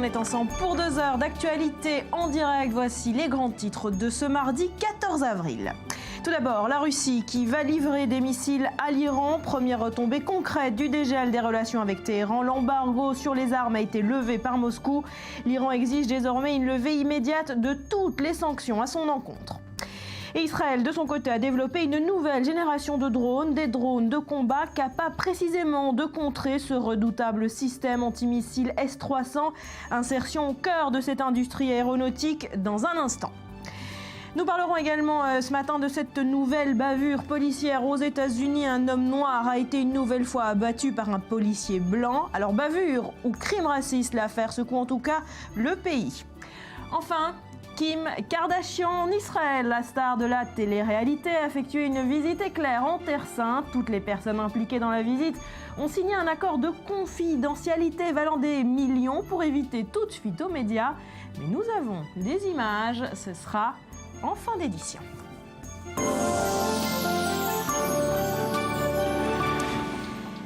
est ensemble pour 2 heures d'actualité en direct. Voici les grands titres de ce mardi 14 avril. Tout d'abord, la Russie qui va livrer des missiles à l'Iran. Première retombée concrète du dégel des relations avec Téhéran. L'embargo sur les armes a été levé par Moscou. L'Iran exige désormais une levée immédiate de toutes les sanctions à son encontre. Et Israël, de son côté, a développé une nouvelle génération de drones, des drones de combat capables précisément de contrer ce redoutable système antimissile S-300. Insertion au cœur de cette industrie aéronautique dans un instant. Nous parlerons également ce matin de cette nouvelle bavure policière aux États-Unis. Un homme noir a été une nouvelle fois abattu par un policier blanc. Alors bavure ou crime raciste, l'affaire secoue en tout cas le pays. Enfin, Kim Kardashian en Israël. La star de la télé-réalité a effectué une visite éclair en Terre Sainte. Toutes les personnes impliquées dans la visite ont signé un accord de confidentialité valant des millions pour éviter toute fuite aux médias. Mais nous avons des images, ce sera en fin d'édition.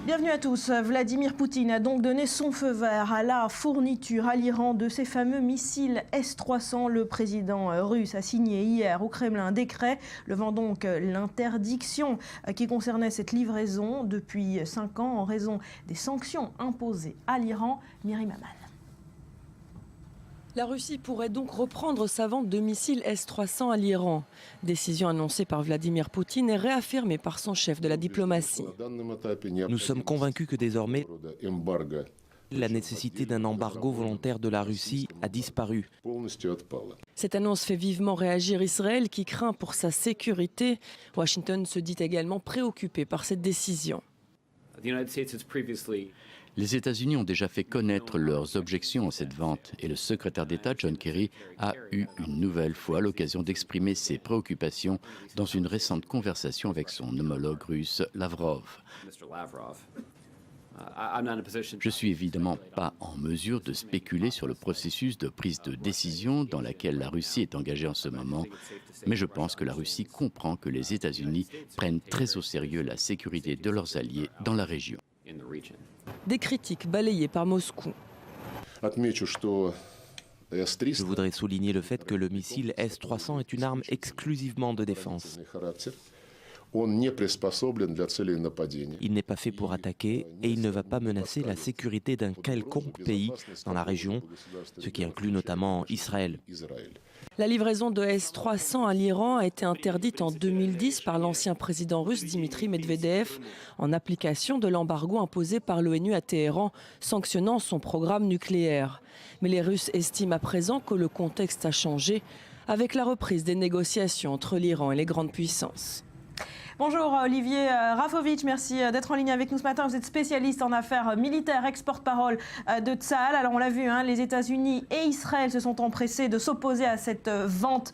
Bienvenue à tous. Vladimir Poutine a donc donné son feu vert à la fourniture à l'Iran de ces fameux missiles S-300. Le président russe a signé hier au Kremlin un décret levant donc l'interdiction qui concernait cette livraison depuis 5 ans en raison des sanctions imposées à l'Iran. Myriam Aman. La Russie pourrait donc reprendre sa vente de missiles S-300 à l'Iran. Décision annoncée par Vladimir Poutine et réaffirmée par son chef de la diplomatie. Nous sommes convaincus que désormais, la nécessité d'un embargo volontaire de la Russie a disparu. Cette annonce fait vivement réagir Israël qui craint pour sa sécurité. Washington se dit également préoccupé par cette décision. Les États-Unis ont déjà fait connaître leurs objections à cette vente et le secrétaire d'État John Kerry a eu une nouvelle fois l'occasion d'exprimer ses préoccupations dans une récente conversation avec son homologue russe Lavrov. Je suis évidemment pas en mesure de spéculer sur le processus de prise de décision dans laquelle la Russie est engagée en ce moment, mais je pense que la Russie comprend que les États-Unis prennent très au sérieux la sécurité de leurs alliés dans la région. Des critiques balayées par Moscou. Je voudrais souligner le fait que le missile S-300 est une arme exclusivement de défense. Il n'est pas fait pour attaquer et il ne va pas menacer la sécurité d'un quelconque pays dans la région, ce qui inclut notamment Israël. La livraison de S-300 à l'Iran a été interdite en 2010 par l'ancien président russe Dimitri Medvedev en application de l'embargo imposé par l'ONU à Téhéran sanctionnant son programme nucléaire. Mais les Russes estiment à présent que le contexte a changé avec la reprise des négociations entre l'Iran et les grandes puissances. Bonjour Olivier Rafovitch, merci d'être en ligne avec nous ce matin. Vous êtes spécialiste en affaires militaires, ex-porte-parole de Tsahal. Alors on l'a vu, les États-Unis et Israël se sont empressés de s'opposer à cette vente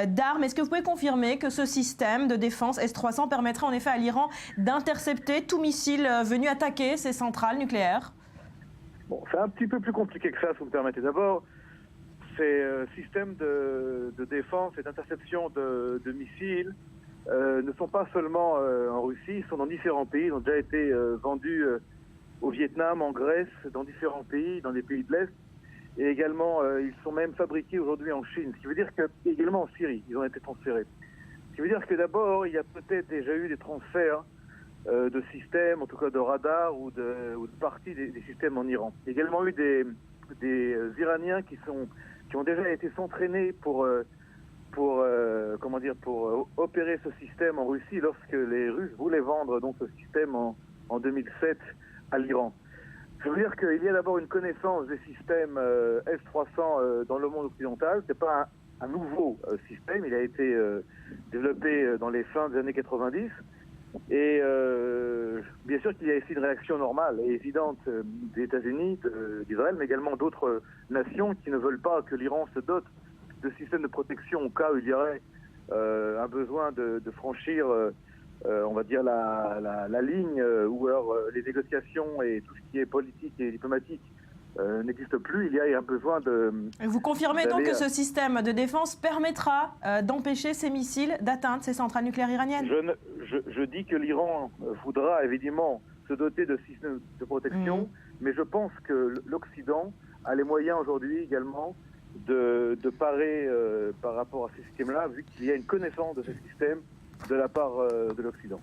d'armes. Est-ce que vous pouvez confirmer que ce système de défense S-300 permettrait en effet à l'Iran d'intercepter tout missile venu attaquer ses centrales nucléaires? Bon, c'est un petit peu plus compliqué que ça, si vous me permettez. D'abord, ces systèmes de défense et d'interception de missiles ne sont pas seulement en Russie, ils sont dans différents pays, ils ont déjà été vendus au Vietnam, en Grèce, dans différents pays, dans des pays de l'Est, et également ils sont même fabriqués aujourd'hui en Chine, ce qui veut dire que, également en Syrie, ils ont été transférés. Ce qui veut dire que d'abord, il y a peut-être déjà eu des transferts de systèmes, en tout cas de radars ou de parties des systèmes en Iran. Il y a également eu des Iraniens qui ont déjà été s'entraîner pour opérer ce système en Russie lorsque les Russes voulaient vendre donc ce système en 2007 à l'Iran. Je veux dire qu'il y a d'abord une connaissance des systèmes S-300 dans le monde occidental. C'est pas un nouveau système, il a été développé dans les fins des années 90. Et bien sûr qu'il y a ici une réaction normale et évidente des États-Unis, d'Israël, mais également d'autres nations qui ne veulent pas que l'Iran se dote de systèmes de protection au cas où il y aurait un besoin de franchir, on va dire, la ligne où alors les négociations et tout ce qui est politique et diplomatique n'existe plus. Il y a un besoin de... Vous confirmez donc que ce système de défense permettra d'empêcher ces missiles d'atteindre ces centrales nucléaires iraniennes? Je dis que l'Iran voudra évidemment se doter de systèmes de protection, mais je pense que l'Occident a les moyens aujourd'hui également de parer par rapport à ces systèmes-là, vu qu'il y a une connaissance de ces systèmes de la part de l'Occident.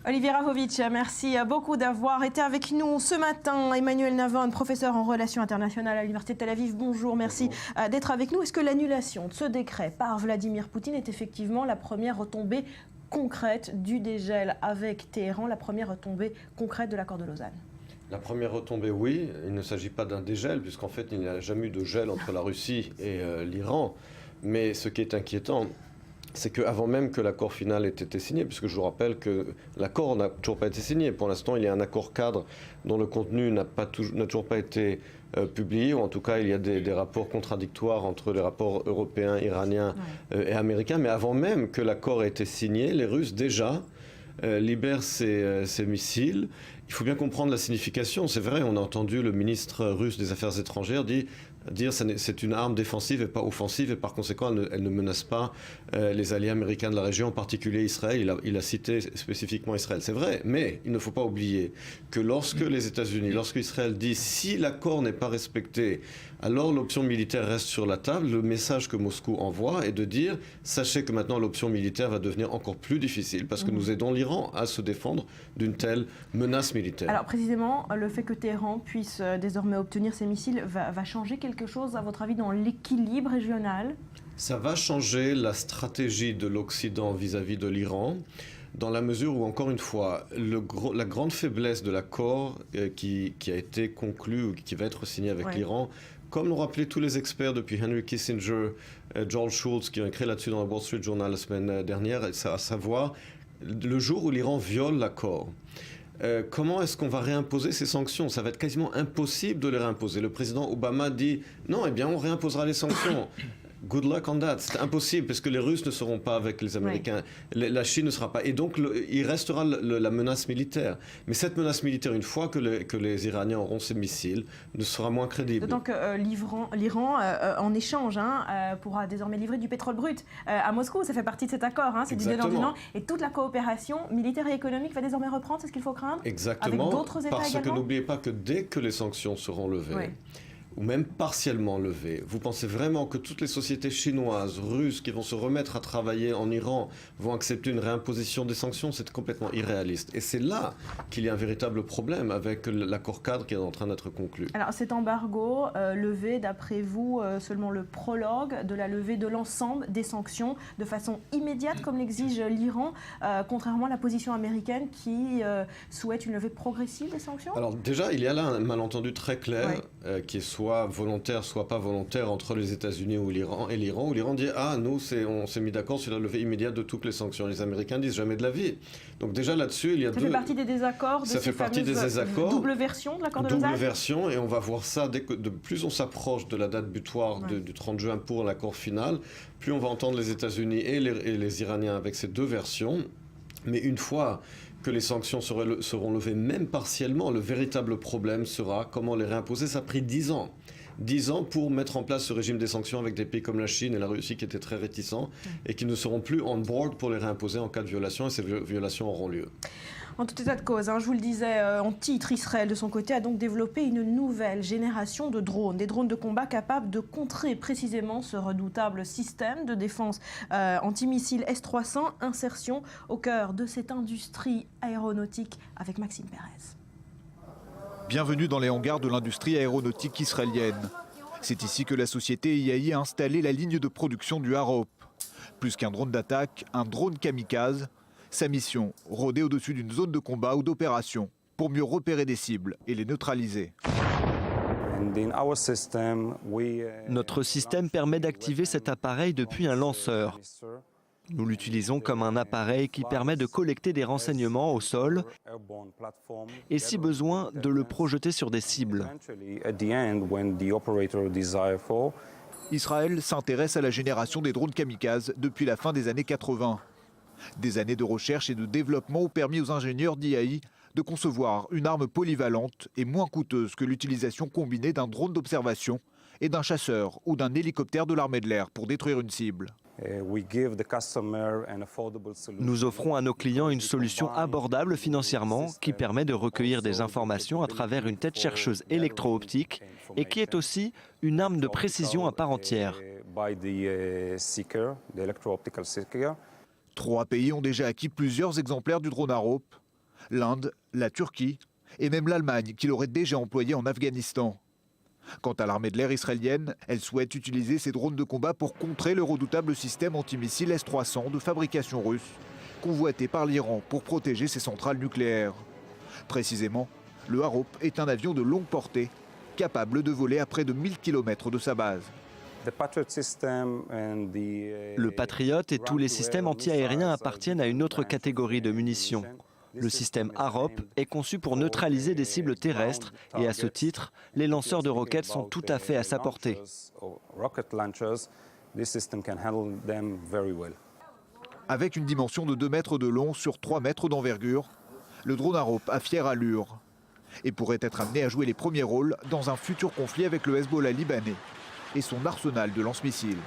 Olivier Rahovic, merci beaucoup d'avoir été avec nous ce matin. Emmanuel Navon, professeur en relations internationales à l'Université de Tel Aviv, bonjour, merci d'être avec nous. Est-ce que l'annulation de ce décret par Vladimir Poutine est effectivement la première retombée concrète du dégel avec Téhéran, la première retombée concrète de l'accord de Lausanne? La première retombée, oui. Il ne s'agit pas d'un dégel, puisqu'en fait, il n'y a jamais eu de gel entre la Russie et l'Iran. Mais ce qui est inquiétant, c'est qu'avant même que l'accord final ait été signé, puisque je vous rappelle que l'accord n'a toujours pas été signé. Pour l'instant, il y a un accord cadre dont le contenu n'a toujours pas été publié, ou en tout cas, il y a des rapports contradictoires entre les rapports européens, iraniens et américains. Mais avant même que l'accord ait été signé, les Russes déjà libèrent ces missiles. Il faut bien comprendre la signification. C'est vrai, on a entendu le ministre russe des Affaires étrangères dire que c'est une arme défensive et pas offensive, et par conséquent, elle ne menace pas les alliés américains de la région, en particulier Israël. Il a cité spécifiquement Israël. C'est vrai, mais il ne faut pas oublier que lorsque les États-Unis, lorsque Israël dit si l'accord n'est pas respecté, alors l'option militaire reste sur la table, le message que Moscou envoie est de dire sachez que maintenant l'option militaire va devenir encore plus difficile parce que nous aidons l'Iran à se défendre d'une telle menace militaire. Alors précisément, le fait que Téhéran puisse désormais obtenir ces missiles va changer quelque chose, à votre avis, dans l'équilibre régional? Ça va changer la stratégie de l'Occident vis-à-vis de l'Iran, dans la mesure où, encore une fois, la grande faiblesse de l'accord qui a été conclu ou qui va être signé avec l'Iran, comme l'ont rappelé tous les experts depuis Henry Kissinger, George Shultz, qui ont écrit là-dessus dans le Wall Street Journal la semaine dernière, à savoir le jour où l'Iran viole l'accord. Comment est-ce qu'on va réimposer ces sanctions? Ça va être quasiment impossible de les réimposer. Le président Obama dit non, eh bien on réimposera les sanctions. Good luck on that. C'est impossible parce que les Russes ne seront pas avec les Américains. La Chine ne sera pas. Et donc, il restera la menace militaire. Mais cette menace militaire, une fois que les Iraniens auront ces missiles, ne sera moins crédible. D'autant que l'Iran, en échange, pourra désormais livrer du pétrole brut à Moscou. Ça fait partie de cet accord. C'est du donnant-donnant. Et toute la coopération militaire et économique va désormais reprendre. C'est ce qu'il faut craindre? Exactement. Avec d'autres États parce également? que n'oubliez pas que dès que les sanctions seront levées, ou même partiellement levées, vous pensez vraiment que toutes les sociétés chinoises, russes qui vont se remettre à travailler en Iran vont accepter une réimposition des sanctions? C'est complètement irréaliste. Et c'est là qu'il y a un véritable problème avec l'accord cadre qui est en train d'être conclu. Alors cet embargo levé, d'après vous, seulement le prologue de la levée de l'ensemble des sanctions de façon immédiate comme l'exige l'Iran, contrairement à la position américaine qui souhaite une levée progressive des sanctions? Alors déjà, il y a là un malentendu très clair qui est soit volontaire, soit pas volontaire entre les États-Unis ou l'Iran, où l'Iran dit nous on s'est mis d'accord sur la levée immédiate de toutes les sanctions. Les Américains disent jamais de la vie. Donc déjà là-dessus, il y a Ça fait partie des désaccords, de ces fameuses double version de l'accord de Lausanne. Double version, et on va voir ça dès que plus on s'approche de la date butoir du 30 juin pour l'accord final, plus on va entendre les États-Unis et les Iraniens avec ces deux versions. Mais une fois que les sanctions seront levées, même partiellement, le véritable problème sera comment les réimposer. Ça a pris 10 ans. 10 ans pour mettre en place ce régime des sanctions avec des pays comme la Chine et la Russie qui étaient très réticents et qui ne seront plus on board pour les réimposer en cas de violation, et ces violations auront lieu. En tout état de cause, je vous le disais en titre, Israël de son côté a donc développé une nouvelle génération de drones, des drones de combat capables de contrer précisément ce redoutable système de défense antimissile S-300, insertion au cœur de cette industrie aéronautique avec Maxime Perez. Bienvenue dans les hangars de l'industrie aéronautique israélienne. C'est ici que la société IAI a installé la ligne de production du Harop. Plus qu'un drone d'attaque, un drone kamikaze. Sa mission, rôder au-dessus d'une zone de combat ou d'opération pour mieux repérer des cibles et les neutraliser. Notre système permet d'activer cet appareil depuis un lanceur. Nous l'utilisons comme un appareil qui permet de collecter des renseignements au sol et, si besoin, de le projeter sur des cibles. Israël s'intéresse à la génération des drones kamikazes depuis la fin des années 80. Des années de recherche et de développement ont permis aux ingénieurs d'IAI de concevoir une arme polyvalente et moins coûteuse que l'utilisation combinée d'un drone d'observation et d'un chasseur ou d'un hélicoptère de l'armée de l'air pour détruire une cible. Nous offrons à nos clients une solution abordable financièrement qui permet de recueillir des informations à travers une tête chercheuse électro-optique et qui est aussi une arme de précision à part entière. 3 pays ont déjà acquis plusieurs exemplaires du drone Harop. L'Inde, la Turquie et même l'Allemagne qui l'aurait déjà employé en Afghanistan. Quant à l'armée de l'air israélienne, elle souhaite utiliser ces drones de combat pour contrer le redoutable système antimissile S-300 de fabrication russe, convoité par l'Iran pour protéger ses centrales nucléaires. Précisément, le Harop est un avion de longue portée, capable de voler à près de 1000 km de sa base. Le Patriot et tous les systèmes antiaériens appartiennent à une autre catégorie de munitions. Le système Harop est conçu pour neutraliser des cibles terrestres et à ce titre, les lanceurs de roquettes sont tout à fait à sa portée. Avec une dimension de 2 mètres de long sur 3 mètres d'envergure, le drone Harop a fière allure et pourrait être amené à jouer les premiers rôles dans un futur conflit avec le Hezbollah libanais et son arsenal de lance-missiles.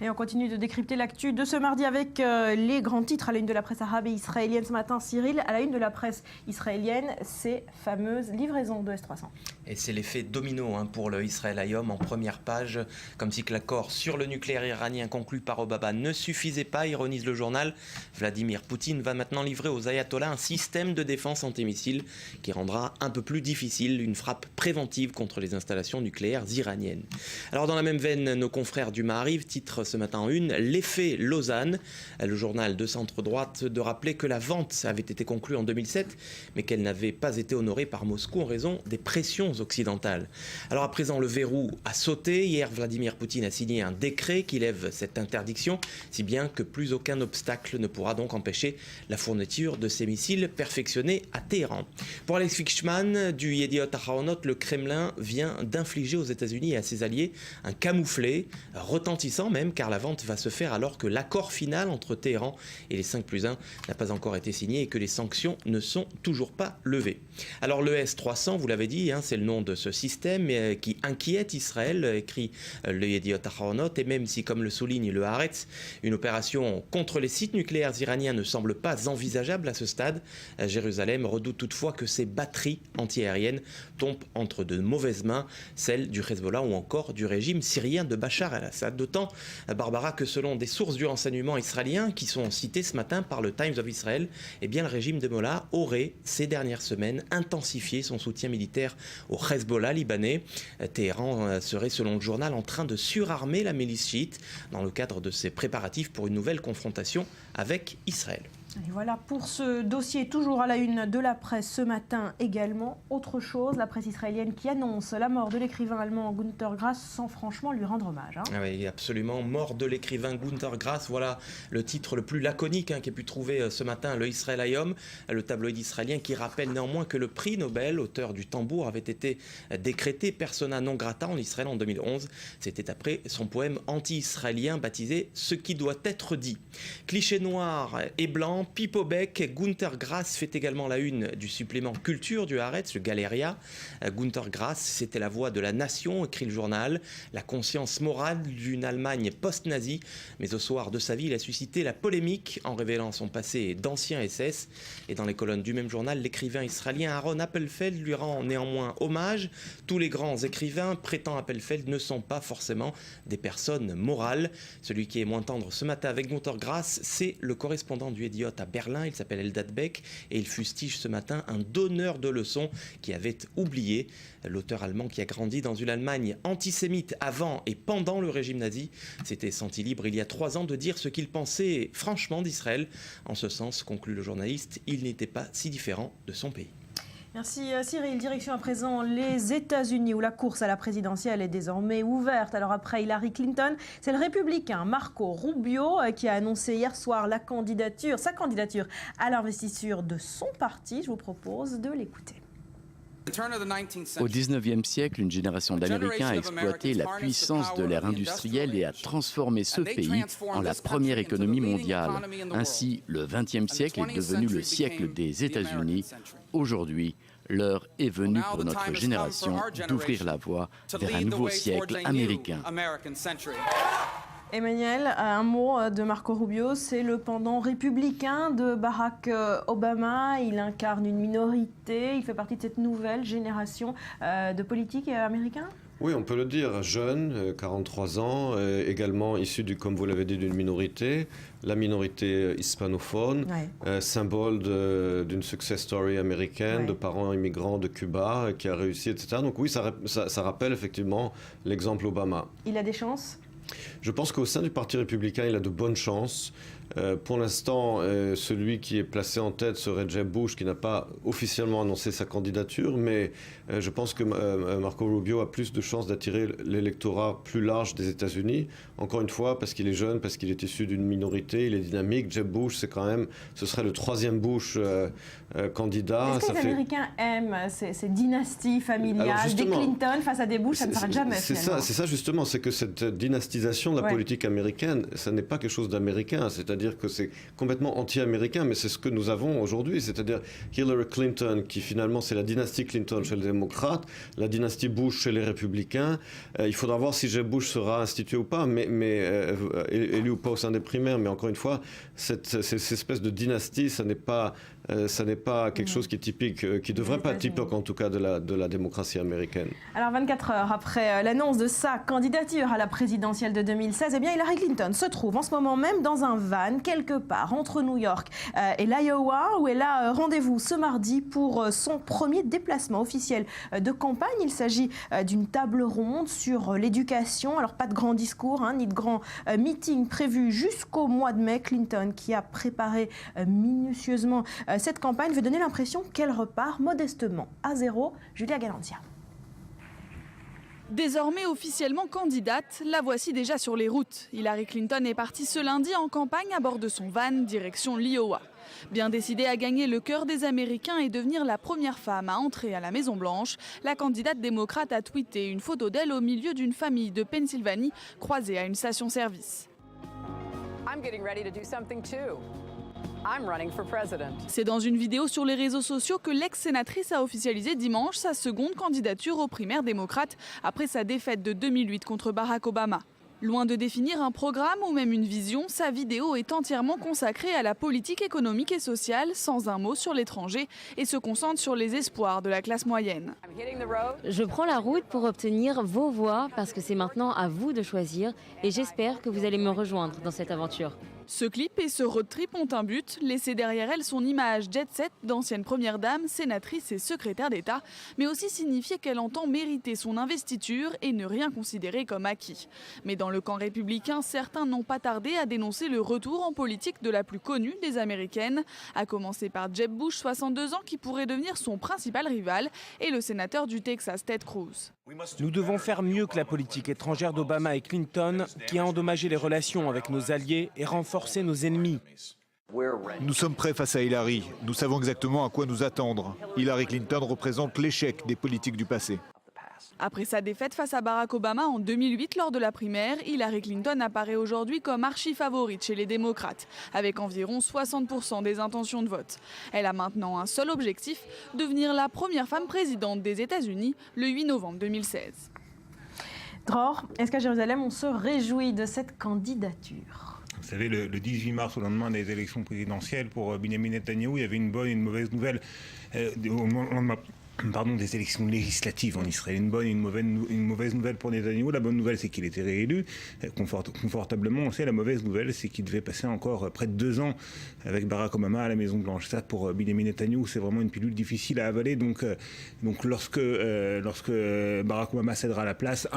Et on continue de décrypter l'actu de ce mardi avec les grands titres à la une de la presse arabe et israélienne ce matin. Cyril, à la une de la presse israélienne, ces fameuses livraisons de S-300. Et c'est l'effet domino pour le Israël Hayom en première page, comme si l'accord sur le nucléaire iranien conclu par Obama ne suffisait pas, ironise le journal. Vladimir Poutine va maintenant livrer aux ayatollahs un système de défense antimissile qui rendra un peu plus difficile une frappe préventive contre les installations nucléaires iraniennes. Alors dans la même veine, nos confrères du Maariv titrent ce matin en une, l'effet Lausanne. Le journal de centre-droite de rappeler que la vente avait été conclue en 2007, mais qu'elle n'avait pas été honorée par Moscou en raison des pressions occidentales. Alors à présent, le verrou a sauté. Hier, Vladimir Poutine a signé un décret qui lève cette interdiction, si bien que plus aucun obstacle ne pourra donc empêcher la fourniture de ces missiles perfectionnés à Téhéran. Pour Alex Fishman du Yediot Ahronot, le Kremlin vient d'infliger aux États-Unis et à ses alliés un camouflet retentissant même, car la vente va se faire alors que l'accord final entre Téhéran et les 5+1 n'a pas encore été signé et que les sanctions ne sont toujours pas levées. Alors le S-300, vous l'avez dit, c'est le nom de ce système qui inquiète Israël, écrit le Yediot Ahronot, et même si, comme le souligne le Haaretz, une opération contre les sites nucléaires iraniens ne semble pas envisageable à ce stade, Jérusalem redoute toutefois que ces batteries antiaériennes tombent entre de mauvaises mains, celles du Hezbollah ou encore du régime syrien de Bachar el-Assad. D'autant, Barbara, que selon des sources du renseignement israélien qui sont citées ce matin par le Times of Israel, eh bien le régime de Mollah aurait, ces dernières semaines, intensifié son soutien militaire au Hezbollah libanais. Téhéran serait, selon le journal, en train de surarmer la milice chiite dans le cadre de ses préparatifs pour une nouvelle confrontation avec Israël. Et voilà pour ce dossier, toujours à la une de la presse ce matin également. Autre chose, la presse israélienne qui annonce la mort de l'écrivain allemand Günter Grass sans franchement lui rendre hommage. Ah oui, absolument, mort de l'écrivain Günter Grass, voilà le titre le plus laconique qu'ait pu trouver ce matin le Israël Hayom, le tabloïd israélien qui rappelle néanmoins que le prix Nobel, auteur du Tambour, avait été décrété persona non grata en Israël en 2011. C'était après son poème anti-israélien baptisé « Ce qui doit être dit ». Cliché noir et blanc, pipeau bec, Günter Grass fait également la une du supplément culture du Haaretz, le Galeria. Günter Grass, c'était la voix de la nation, écrit le journal, la conscience morale d'une Allemagne post-nazie, mais au soir de sa vie, il a suscité la polémique en révélant son passé d'ancien SS. Et dans les colonnes du même journal, l'écrivain israélien Aaron Appelfeld lui rend néanmoins hommage. Tous les grands écrivains, prétend Appelfeld, ne sont pas forcément des personnes morales. Celui qui est moins tendre ce matin avec Günter Grass, c'est le correspondant du Yediot à Berlin, il s'appelle Eldad Beck et il fustige ce matin un donneur de leçons qui avait oublié. L'auteur allemand qui a grandi dans une Allemagne antisémite avant et pendant le régime nazi s'était senti libre il y a 3 ans de dire ce qu'il pensait franchement d'Israël. En ce sens, conclut le journaliste, il n'était pas si différent de son pays. Merci Cyril. Direction à présent les États-Unis où la course à la présidentielle est désormais ouverte. Alors après Hillary Clinton, c'est le républicain Marco Rubio qui a annoncé hier soir sa candidature à l'investiture de son parti. Je vous propose de l'écouter. Au XIXe siècle, une génération d'Américains a exploité la puissance de l'ère industrielle et a transformé ce pays en la première économie mondiale. Ainsi, le XXe siècle est devenu le siècle des États-Unis. Aujourd'hui, l'heure est venue pour notre génération d'ouvrir la voie vers un nouveau siècle américain. Emmanuel, un mot de Marco Rubio, c'est le pendant républicain de Barack Obama. Il incarne une minorité, il fait partie de cette nouvelle génération de politiques américains. Oui, on peut le dire, jeune, 43 ans, également issu, comme vous l'avez dit, d'une minorité, la minorité hispanophone, symbole d'une success story américaine, de parents immigrants de Cuba, qui a réussi, etc. Donc oui, ça rappelle effectivement l'exemple Obama. Il a des chances ? Je pense qu'au sein du Parti républicain, il a de bonnes chances. Pour l'instant, celui qui est placé en tête serait Jeb Bush, qui n'a pas officiellement annoncé sa candidature, mais je pense que Marco Rubio a plus de chances d'attirer l'électorat plus large des États-Unis. Encore une fois, parce qu'il est jeune, parce qu'il est issu d'une minorité, il est dynamique. Jeb Bush, ce serait le troisième Bush candidat. Est-ce que les Américains aiment ces dynasties familiales, des Clinton face à des Bush, ça ne s'arrête jamais finalement. C'est ça justement, c'est que cette dynastisation de la politique américaine, ça n'est pas quelque chose d'américain, c'est-à-dire que c'est complètement anti-américain, mais c'est ce que nous avons aujourd'hui, c'est-à-dire Hillary Clinton, qui finalement c'est la dynastie Clinton chez les démocrates, la dynastie Bush chez les républicains. Il faudra voir si Jeb Bush sera institué ou pas, mais élu ou pas au sein des primaires, mais encore une fois, cette espèce de dynastie, ça n'est pas quelque chose qui est typique, qui ne devrait pas être typique en tout cas de la démocratie américaine. Alors 24 heures après l'annonce de sa candidature à la présidentielle de 2016, eh bien Hillary Clinton se trouve en ce moment même dans un van quelque part entre New York et l'Iowa, où elle a rendez-vous ce mardi pour son premier déplacement officiel de campagne. Il s'agit d'une table ronde sur l'éducation. Alors pas de grand discours ni de grand meeting prévu jusqu'au mois de mai. Clinton, qui a préparé minutieusement cette campagne, veut donner l'impression qu'elle repart modestement à zéro. Julia Galantia. Désormais officiellement candidate, la voici déjà sur les routes. Hillary Clinton est partie ce lundi en campagne à bord de son van, direction l'Iowa. Bien décidée à gagner le cœur des Américains et devenir la première femme à entrer à la Maison-Blanche, la candidate démocrate a tweeté une photo d'elle au milieu d'une famille de Pennsylvanie croisée à une station-service. C'est dans une vidéo sur les réseaux sociaux que l'ex-sénatrice a officialisé dimanche sa seconde candidature aux primaires démocrates après sa défaite de 2008 contre Barack Obama. Loin de définir un programme ou même une vision, sa vidéo est entièrement consacrée à la politique économique et sociale, sans un mot sur l'étranger, et se concentre sur les espoirs de la classe moyenne. Je prends la route pour obtenir vos voix parce que c'est maintenant à vous de choisir et j'espère que vous allez me rejoindre dans cette aventure. Ce clip et ce road trip ont un but, laisser derrière elle son image jet-set d'ancienne première dame, sénatrice et secrétaire d'État, mais aussi signifier qu'elle entend mériter son investiture et ne rien considérer comme acquis. Mais dans le camp républicain, certains n'ont pas tardé à dénoncer le retour en politique de la plus connue des Américaines, à commencer par Jeb Bush, 62 ans, qui pourrait devenir son principal rival, et le sénateur du Texas, Ted Cruz. Nous devons faire mieux que la politique étrangère d'Obama et Clinton, qui a endommagé les relations avec nos alliés et renforcé nos ennemis. Nous sommes prêts face à Hillary. Nous savons exactement à quoi nous attendre. Hillary Clinton représente l'échec des politiques du passé. Après sa défaite face à Barack Obama en 2008 lors de la primaire, Hillary Clinton apparaît aujourd'hui comme archi-favorite chez les démocrates, avec environ 60% des intentions de vote. Elle a maintenant un seul objectif, devenir la première femme présidente des États-Unis le 8 novembre 2016. Dror, est-ce qu'à Jérusalem, on se réjouit de cette candidature ? Vous savez, le 18 mars, au lendemain des élections présidentielles, pour Benjamin Netanyahou, il y avait une bonne et une mauvaise nouvelle. Au lendemain des élections législatives en Israël. Une bonne et une mauvaise nouvelle pour Netanyahou. La bonne nouvelle, c'est qu'il était réélu confortablement. On sait, la mauvaise nouvelle, c'est qu'il devait passer encore près de 2 ans avec Barack Obama à la Maison-Blanche. Ça, pour Benjamin Netanyahou, c'est vraiment une pilule difficile à avaler. Donc lorsque Barack Obama cédera la place,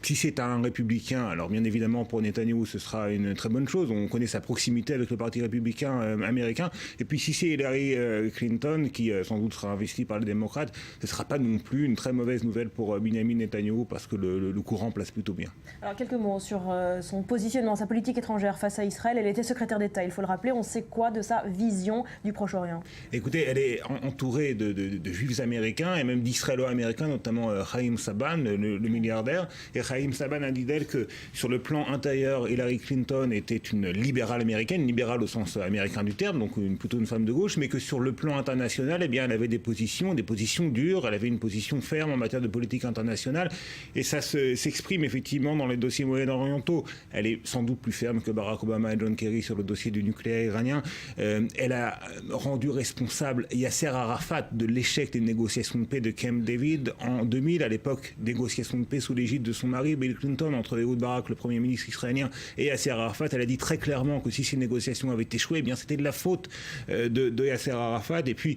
si c'est un républicain, alors bien évidemment pour Netanyahou, ce sera une très bonne chose. On connaît sa proximité avec le parti républicain américain. Et puis si c'est Hillary Clinton, qui sans doute sera investie par les démocrates, ce ne sera pas non plus une très mauvaise nouvelle pour Benjamin Netanyahou parce que le courant place plutôt bien. Alors quelques mots sur son positionnement, sa politique étrangère face à Israël. Elle était secrétaire d'État, il faut le rappeler. On sait quoi de sa vision du Proche-Orient ? Écoutez, elle est entourée de juifs américains et même d'israélo-américains, notamment Chaim Saban, le milliardaire. Et Chaim Saban a dit d'elle que sur le plan intérieur, Hillary Clinton était une libérale américaine, libérale au sens américain du terme, donc plutôt une femme de gauche, mais que sur le plan international, eh bien, elle avait des positions position dure, elle avait une position ferme en matière de politique internationale, et ça s'exprime effectivement dans les dossiers moyen-orientaux. Elle est sans doute plus ferme que Barack Obama et John Kerry sur le dossier du nucléaire iranien. Elle a rendu responsable Yasser Arafat de l'échec des négociations de paix de Camp David en 2000, à l'époque négociations de paix sous l'égide de son mari Bill Clinton, entre Ehud Barak, le Premier ministre israélien, et Yasser Arafat. Elle a dit très clairement que si ces négociations avaient échoué, eh bien c'était de la faute de Yasser Arafat. Et puis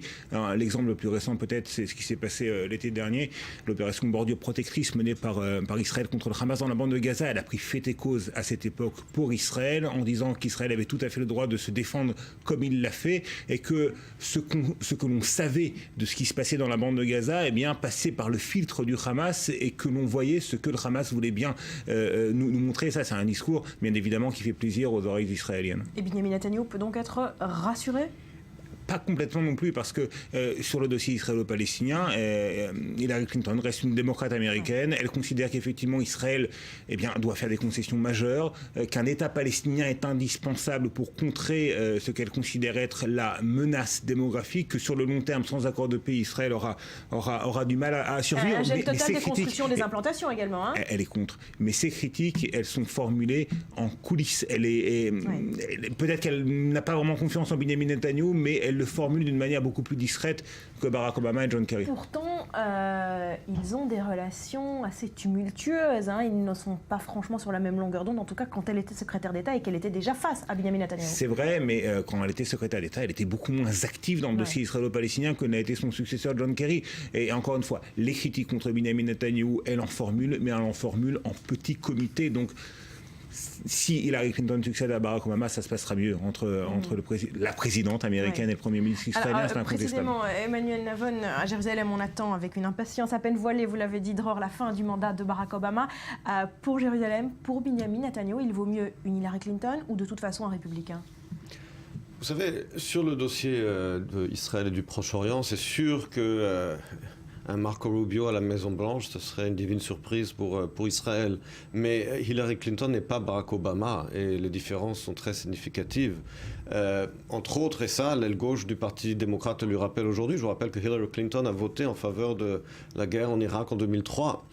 l'exemple le plus récent peut-être, c'est ce qui s'est passé l'été dernier, l'opération Bordure protectrice menée par Israël contre le Hamas dans la bande de Gaza. Elle a pris fait et cause à cette époque pour Israël, en disant qu'Israël avait tout à fait le droit de se défendre comme il l'a fait, et que ce que l'on savait de ce qui se passait dans la bande de Gaza, eh bien passait par le filtre du Hamas, et que l'on voyait ce que le Hamas voulait bien nous montrer. Ça, c'est un discours bien évidemment qui fait plaisir aux oreilles israéliennes. Et Benjamin Netanyahou peut donc être rassuré ? Pas complètement non plus, parce que sur le dossier israélo-palestinien, Hillary Clinton reste une démocrate américaine. Elle considère qu'effectivement Israël doit faire des concessions majeures, qu'un État palestinien est indispensable pour contrer ce qu'elle considère être la menace démographique, que sur le long terme, sans accord de paix, Israël aura du mal à survivre. Un gel total des constructions des implantations également. Hein. Elle est contre. Mais ces critiques, elles sont formulées en coulisses. Peut-être qu'elle n'a pas vraiment confiance en Benjamin Netanyahou, mais elle le formule d'une manière beaucoup plus discrète que Barack Obama et John Kerry. Pourtant, ils ont des relations assez tumultueuses. Hein. Ils ne sont pas franchement sur la même longueur d'onde, en tout cas quand elle était secrétaire d'État et qu'elle était déjà face à Benjamin Netanyahou. C'est vrai, mais quand elle était secrétaire d'État, elle était beaucoup moins active dans le dossier israélo-palestinien que n'a été son successeur John Kerry. Et encore une fois, les critiques contre Benjamin Netanyahou, elle en formule, mais elle en formule en petit comité. Donc, si Hillary Clinton succède à Barack Obama, ça se passera mieux entre la présidente américaine et le Premier ministre israélien. C'est incontestable. Précisément, Emmanuel Navon, à Jérusalem, on attend avec une impatience à peine voilée, vous l'avez dit, Dror, la fin du mandat de Barack Obama. Pour Jérusalem, pour Benjamin Netanyahou, il vaut mieux une Hillary Clinton ou de toute façon un républicain ? Vous savez, sur le dossier d'Israël et du Proche-Orient, c'est sûr que un Marco Rubio à la Maison-Blanche, ce serait une divine surprise pour Israël. Mais Hillary Clinton n'est pas Barack Obama, et les différences sont très significatives. Entre autres, et ça, l'aile gauche du Parti démocrate lui rappelle aujourd'hui, je vous rappelle que Hillary Clinton a voté en faveur de la guerre en Irak en 2003,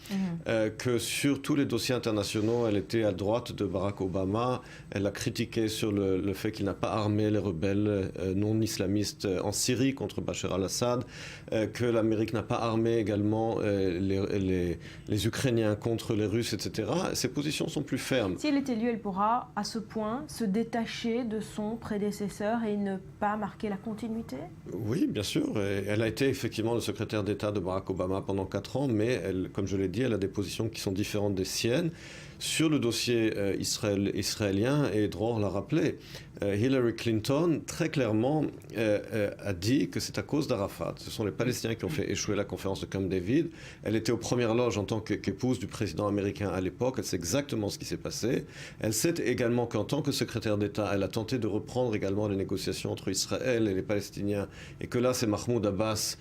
que sur tous les dossiers internationaux, elle était à droite de Barack Obama. Elle a critiqué sur le fait qu'il n'a pas armé les rebelles non islamistes en Syrie contre Bachar al-Assad, que l'Amérique n'a pas armé également les Ukrainiens contre les Russes, etc. Ses positions sont plus fermes. Si elle est élue, elle pourra à ce point se détacher de son prédécesseur et ne pas marquer la continuité ? Oui, bien sûr. Elle a été effectivement le secrétaire d'État de Barack Obama pendant 4 ans, mais elle, comme je l'ai dit, elle a des positions qui sont différentes des siennes. Sur le dossier israélien, et Dror l'a rappelé, Hillary Clinton, très clairement, a dit que c'est à cause d'Arafat. Ce sont les Palestiniens qui ont fait échouer la conférence de Camp David. Elle était aux premières loges en tant qu'épouse du président américain à l'époque. Elle sait exactement ce qui s'est passé. Elle sait également qu'en tant que secrétaire d'État, elle a tenté de reprendre également les négociations entre Israël et les Palestiniens. Et que là, c'est Mahmoud Abbas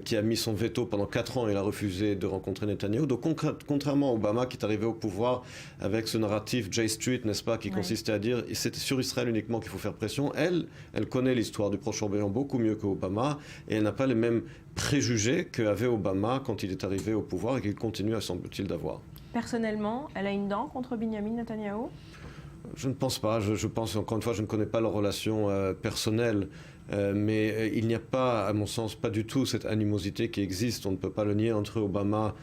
qui a mis son veto pendant 4 ans et il a refusé de rencontrer Netanyahou. Donc, contrairement à Obama qui est arrivé au pouvoir avec ce narratif J Street, n'est-ce pas, qui consistait à dire c'était sur Israël uniquement qu'il faut faire pression. Elle connaît l'histoire du Proche-Orient beaucoup mieux qu'Obama, et elle n'a pas les mêmes préjugés qu'avait Obama quand il est arrivé au pouvoir et qu'il continue, semble-t-il, d'avoir. Personnellement, elle a une dent contre Benjamin Netanyahou ? Je ne pense pas. Je pense, encore une fois, je ne connais pas leur relation personnelle. Mais il n'y a pas, à mon sens, pas du tout cette animosité qui existe. On ne peut pas le nier entre Obama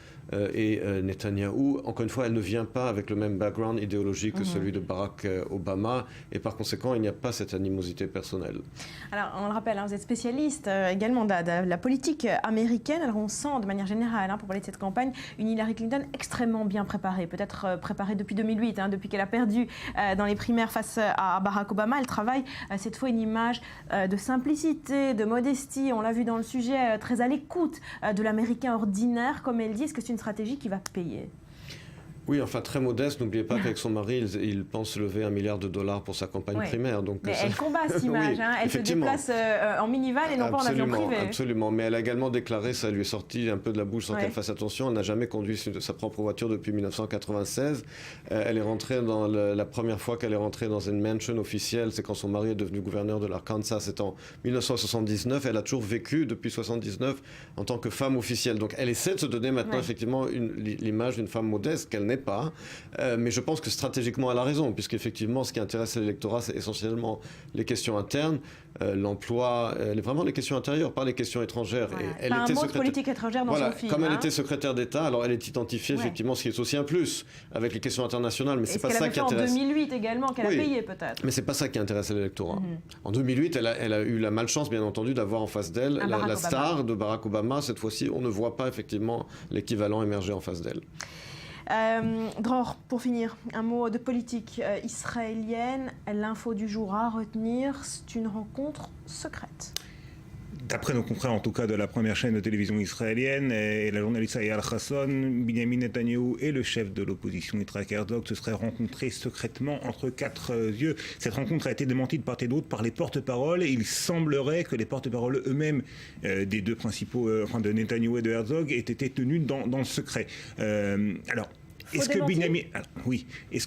et Netanyahou. Encore une fois, elle ne vient pas avec le même background idéologique que celui de Barack Obama, et par conséquent, il n'y a pas cette animosité personnelle. Alors, on le rappelle, vous êtes spécialiste également de la politique américaine. Alors, on sent de manière générale, pour parler de cette campagne, une Hillary Clinton extrêmement bien préparée, peut-être préparée depuis 2008, depuis qu'elle a perdu dans les primaires face à Barack Obama. Elle travaille cette fois une image de simplicité, de modestie. On l'a vu dans le sujet, très à l'écoute de l'Américain ordinaire, comme elle dit. Est-ce que c'est une stratégie qui va payer ? Oui, enfin très modeste. N'oubliez pas qu'avec son mari, il pense lever $1 milliard pour sa campagne primaire. Donc, mais elle combat cette image. Oui, elle se déplace en minivan et non pas en avion privé. Absolument. Mais elle a également déclaré, ça lui est sorti un peu de la bouche sans qu'elle fasse attention, elle n'a jamais conduit sa propre voiture depuis 1996. Elle est rentrée la première fois qu'elle est rentrée dans une mansion officielle, c'est quand son mari est devenu gouverneur de l'Arkansas, c'est en 1979. Elle a toujours vécu depuis 1979 en tant que femme officielle. Donc elle essaie de se donner maintenant effectivement l'image d'une femme modeste qu'elle n'est pas, mais je pense que stratégiquement elle a raison, puisqu'effectivement ce qui intéresse l'électorat c'est essentiellement les questions internes, l'emploi, vraiment les questions intérieures, pas les questions étrangères. Voilà. Et elle pas était un mot de politique étrangère dans son film. Comme elle était secrétaire d'État, alors elle est identifiée effectivement, ce qui est aussi un plus avec les questions internationales, mais c'est pas ça qui intéresse. En 2008 également, qu'elle a payé peut-être. Mais c'est pas ça qui intéresse l'électorat. En 2008, elle a eu la malchance bien entendu d'avoir en face d'elle la star de Barack Obama. Cette fois-ci, on ne voit pas effectivement l'équivalent émerger en face d'elle. Dror, pour finir, un mot de politique israélienne. L'info du jour à retenir, c'est une rencontre secrète. D'après nos confrères, en tout cas de la première chaîne de télévision israélienne, et la journaliste Ayal Hasson, Benjamin Netanyahou et le chef de l'opposition Yitzhak Herzog se seraient rencontrés secrètement entre quatre yeux. Cette rencontre a été démentie de part et d'autre par les porte-paroles. Il semblerait que les porte-paroles eux-mêmes des deux principaux, de Netanyahou et de Herzog, aient été tenus dans le secret. Est-ce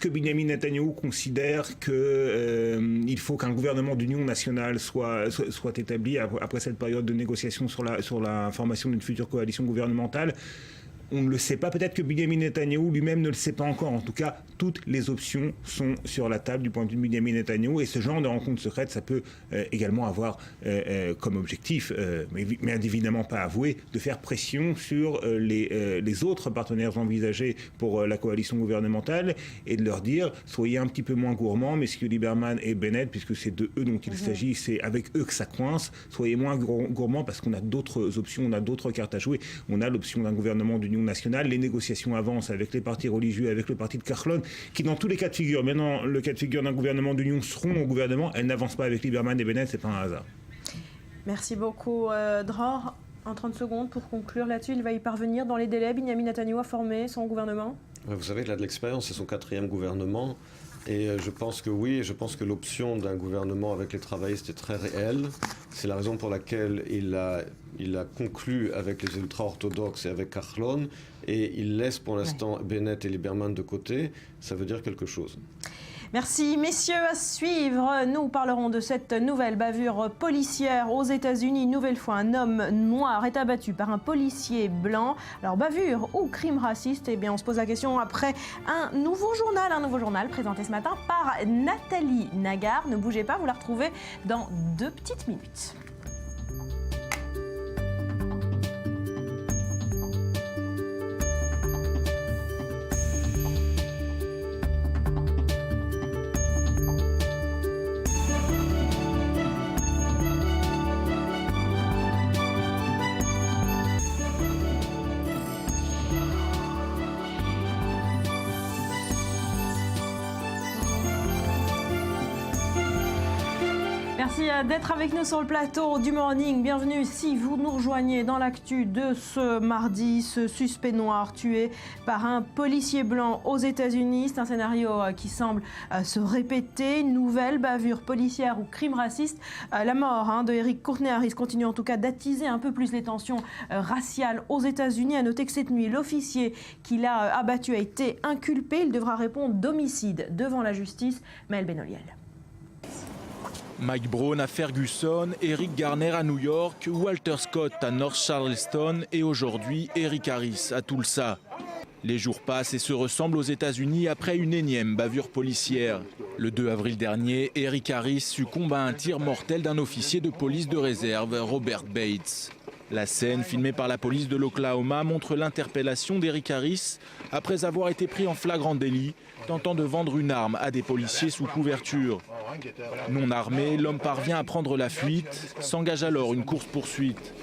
que Benjamin Netanyahou considère qu'il faut qu'un gouvernement d'union nationale soit établi après cette période de négociation sur la formation d'une future coalition gouvernementale? On ne le sait pas. Peut-être que Benjamin Netanyahou lui-même ne le sait pas encore. En tout cas, toutes les options sont sur la table du point de vue de Benjamin Netanyahou. Et ce genre de rencontre secrète, ça peut également avoir comme objectif, mais évidemment pas avoué, de faire pression sur les autres partenaires envisagés pour la coalition gouvernementale et de leur dire soyez un petit peu moins gourmands, messieurs Lieberman et Bennett, puisque c'est de eux dont il s'agit, c'est avec eux que ça coince. Soyez moins gourmands parce qu'on a d'autres options, on a d'autres cartes à jouer. On a l'option d'un gouvernement d'union nationale, les négociations avancent avec les partis religieux, avec le parti de Kahlon, qui dans tous les cas de figure, maintenant le cas de figure d'un gouvernement d'union seront au gouvernement, elles n'avancent pas avec Lieberman et Bennett, c'est pas un hasard. Merci beaucoup Dror. En 30 secondes pour conclure là-dessus, il va y parvenir dans les délais. Benjamin Netanyahou a formé son gouvernement. Vous savez, il a de l'expérience, c'est son 4e gouvernement. Et je pense que oui, je pense que l'option d'un gouvernement avec les travaillistes est très réelle. C'est la raison pour laquelle il a conclu avec les ultra-orthodoxes et avec Kahlon, et il laisse pour l'instant Bennett et Lieberman de côté. Ça veut dire quelque chose. Merci messieurs, à suivre. Nous parlerons de cette nouvelle bavure policière aux États-Unis. Une nouvelle fois, un homme noir est abattu par un policier blanc. Alors bavure ou crime raciste? Eh bien, on se pose la question après un nouveau journal présenté ce matin par Nathalie Nagar. Ne bougez pas, vous la retrouvez dans 2 petites minutes. Merci d'être avec nous sur le plateau du Morning. Bienvenue si vous nous rejoignez dans l'actu de ce mardi. Ce suspect noir tué par un policier blanc aux États-Unis. C'est un scénario qui semble se répéter. Nouvelle bavure policière ou crime raciste. La mort de Eric Courtney Harris continue en tout cas d'attiser un peu plus les tensions raciales aux États-Unis. À noter que cette nuit, l'officier qui l'a abattu a été inculpé. Il devra répondre d'homicide devant la justice. Maël Benoliel. Mike Brown à Ferguson, Eric Garner à New York, Walter Scott à North Charleston et aujourd'hui Eric Harris à Tulsa. Les jours passent et se ressemblent aux États-Unis après une énième bavure policière. Le 2 avril dernier, Eric Harris succombe à un tir mortel d'un officier de police de réserve, Robert Bates. La scène, filmée par la police de l'Oklahoma, montre l'interpellation d'Eric Harris après avoir été pris en flagrant délit, tentant de vendre une arme à des policiers sous couverture. Non armé, l'homme parvient à prendre la fuite, s'engage alors une course-poursuite.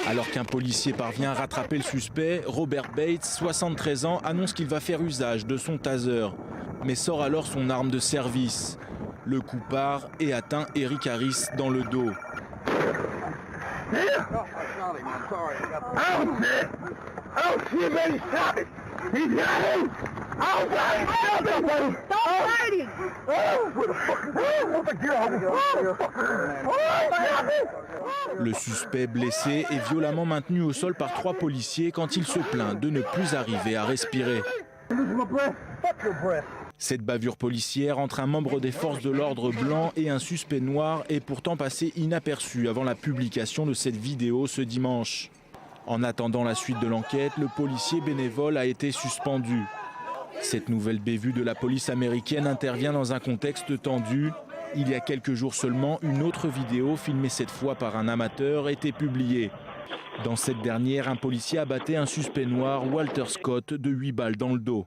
Alors qu'un policier parvient à rattraper le suspect, Robert Bates, 73 ans, annonce qu'il va faire usage de son taser, mais sort alors son arme de service. Le coup part et atteint Eric Harris dans le dos. Le suspect blessé est violemment maintenu au sol par 3 policiers quand il se plaint de ne plus arriver à respirer. Cette bavure policière entre un membre des forces de l'ordre blanc et un suspect noir est pourtant passée inaperçue avant la publication de cette vidéo ce dimanche. En attendant la suite de l'enquête, le policier bénévole a été suspendu. Cette nouvelle bévue de la police américaine intervient dans un contexte tendu. Il y a quelques jours seulement, une autre vidéo, filmée cette fois par un amateur, était publiée. Dans cette dernière, un policier abattait un suspect noir, Walter Scott, de 8 balles dans le dos.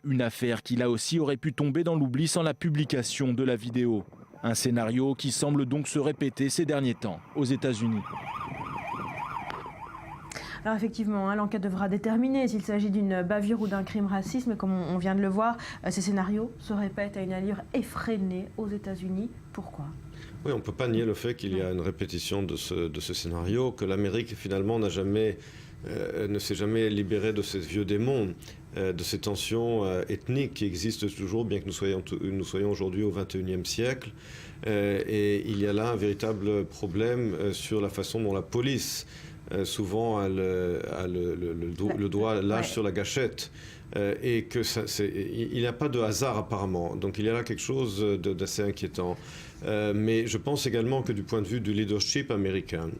Une affaire qui là aussi aurait pu tomber dans l'oubli sans la publication de la vidéo. Un scénario qui semble donc se répéter ces derniers temps aux États-Unis. Alors effectivement, l'enquête devra déterminer s'il s'agit d'une bavure ou d'un crime raciste, mais comme on vient de le voir, ces scénarios se répètent à une allure effrénée aux États-Unis. Pourquoi ? Oui, on ne peut pas nier le fait qu'il y a une répétition de ce scénario, que l'Amérique finalement ne s'est jamais libérée de ces vieux démons, de ces tensions ethniques qui existent toujours, bien que nous soyons aujourd'hui au XXIe siècle. Et il y a là un véritable problème sur la façon dont la police souvent a le doigt lâche sur la gâchette. Et il n'y a pas de hasard apparemment. Donc il y a là quelque chose d'assez inquiétant. Mais je pense également que du point de vue du leadership américain,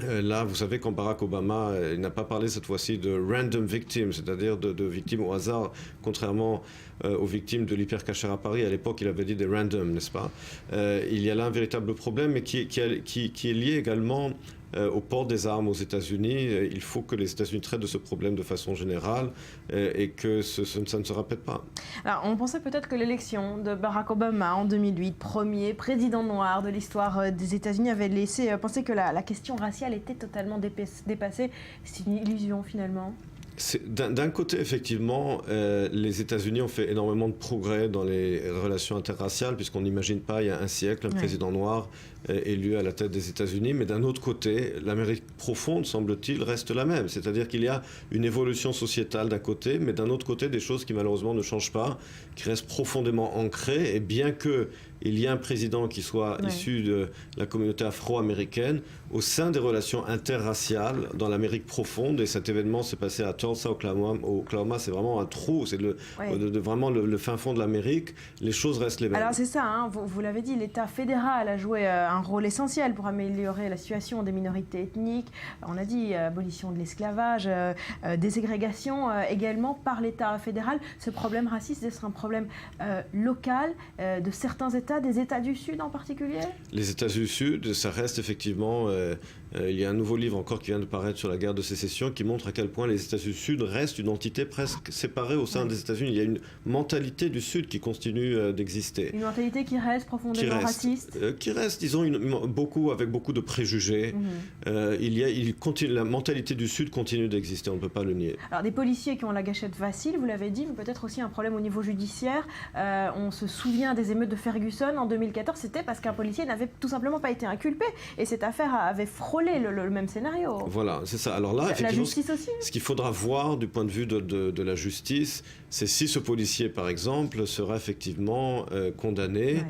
là, vous savez, quand Barack Obama n'a pas parlé cette fois-ci de random victims, c'est-à-dire de victimes au hasard, contrairement aux victimes de l'hypercacher à Paris. À l'époque, il avait dit des random, n'est-ce pas ? Il y a là un véritable problème, mais qui est lié également au port des armes aux États-Unis. Il faut que les États-Unis traitent de ce problème de façon générale et que ça ne se répète pas. Alors, on pensait peut-être que l'élection de Barack Obama en 2008, premier président noir de l'histoire des États-Unis, avait laissé penser que la question raciale était totalement dépassée. C'est une illusion finalement. D'un côté, effectivement, les États-Unis ont fait énormément de progrès dans les relations interraciales, puisqu'on n'imagine pas, il y a un siècle, un président noir élu à la tête des États-Unis. Mais d'un autre côté, l'Amérique profonde, semble-t-il, reste la même. C'est-à-dire qu'il y a une évolution sociétale d'un côté, mais d'un autre côté, des choses qui malheureusement ne changent pas, qui restent profondément ancrées. Et bien qu'il y ait un président qui soit issu de la communauté afro-américaine, au sein des relations interraciales dans l'Amérique profonde, et cet événement s'est passé à Tulsa, Oklahoma, c'est vraiment un trou, c'est vraiment le fin fond de l'Amérique, les choses restent les mêmes. Alors c'est ça, vous l'avez dit, l'État fédéral a joué un rôle essentiel pour améliorer la situation des minorités ethniques. On a dit abolition de l'esclavage, déségrégation également par l'État fédéral. Ce problème raciste, c'est un problème local de certains États, des États du Sud en particulier ? Les États du Sud, ça reste effectivement... il y a un nouveau livre encore qui vient de paraître sur la guerre de sécession qui montre à quel point les États du Sud restent une entité presque séparée au sein des États-Unis. Il y a une mentalité du Sud qui continue d'exister. Une mentalité qui reste profondément raciste. Qui reste, disons, avec beaucoup de préjugés. La mentalité du Sud continue d'exister, on ne peut pas le nier. Alors des policiers qui ont la gâchette facile, vous l'avez dit, mais peut-être aussi un problème au niveau judiciaire. On se souvient des émeutes de Ferguson en 2014, c'était parce qu'un policier n'avait tout simplement pas été inculpé. Et cette affaire avait frôlé le même scénario. Voilà, c'est ça. Alors là, effectivement, la justice aussi. Ce qu'il faudra voir du point de vue de la justice, c'est si ce policier, par exemple, sera effectivement condamné.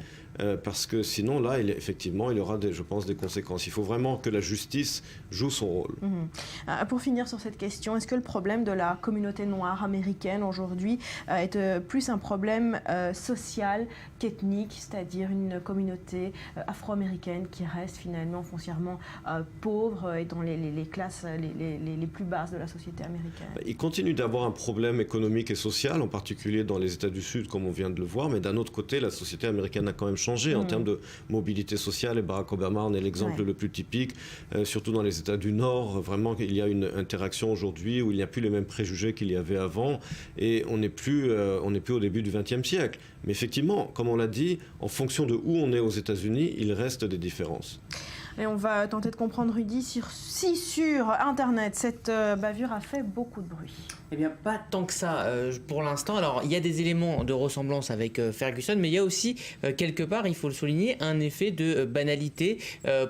Parce que sinon, là, il y aura, je pense, des conséquences. Il faut vraiment que la justice joue son rôle. Pour finir sur cette question, est-ce que le problème de la communauté noire américaine aujourd'hui est plus un problème social qu'ethnique, c'est-à-dire une communauté afro-américaine qui reste finalement foncièrement pauvre et dans les classes les plus basses de la société américaine ? Il continue d'avoir un problème économique et social, en particulier dans les États du Sud, comme on vient de le voir, mais d'un autre côté, la société américaine a quand même changé en termes de mobilité sociale, et Barack Obama en est l'exemple le plus typique, surtout dans les États du Nord. Vraiment, il y a une interaction aujourd'hui où il n'y a plus les mêmes préjugés qu'il y avait avant, et on n'est plus au début du XXe siècle. Mais effectivement, comme on l'a dit, en fonction de où on est aux États-Unis, il reste des différences. Et on va tenter de comprendre, Rudy, si sur Internet, cette bavure a fait beaucoup de bruit. Eh bien, pas tant que ça pour l'instant. Alors, il y a des éléments de ressemblance avec Ferguson, mais il y a aussi, quelque part, il faut le souligner, un effet de banalité.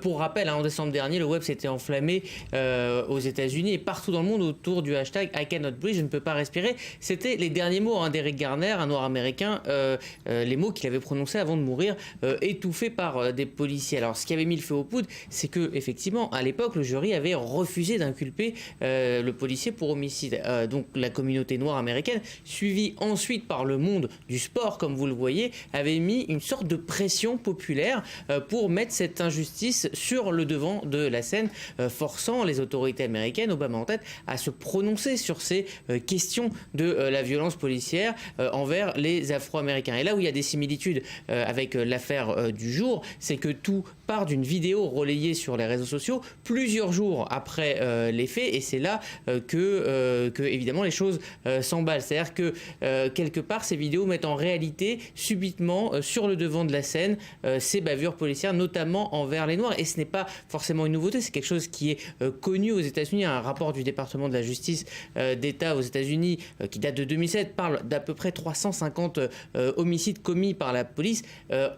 Pour rappel, en décembre dernier, le web s'était enflammé aux États-Unis et partout dans le monde autour du hashtag I cannot breathe, je ne peux pas respirer. C'était les derniers mots d'Eric Garner, un noir américain, les mots qu'il avait prononcés avant de mourir, étouffés par des policiers. Alors, ce qui avait mis le feu aux poudres, c'est que, effectivement, à l'époque, le jury avait refusé d'inculper le policier pour homicide. Donc, la communauté noire américaine, suivie ensuite par le monde du sport, comme vous le voyez, avait mis une sorte de pression populaire pour mettre cette injustice sur le devant de la scène, forçant les autorités américaines, Obama en tête, à se prononcer sur ces questions de la violence policière envers les Afro-Américains. Et là où il y a des similitudes avec l'affaire du jour, c'est que tout part d'une vidéo relayée sur les réseaux sociaux plusieurs jours après les faits, et c'est là que évidemment les choses s'emballent. C'est-à-dire que quelque part ces vidéos mettent en réalité subitement sur le devant de la scène ces bavures policières, notamment envers les Noirs. Et ce n'est pas forcément une nouveauté, c'est quelque chose qui est connu aux États-Unis. Un rapport du département de la justice d'État aux États-Unis qui date de 2007 parle d'à peu près 350 homicides commis par la police,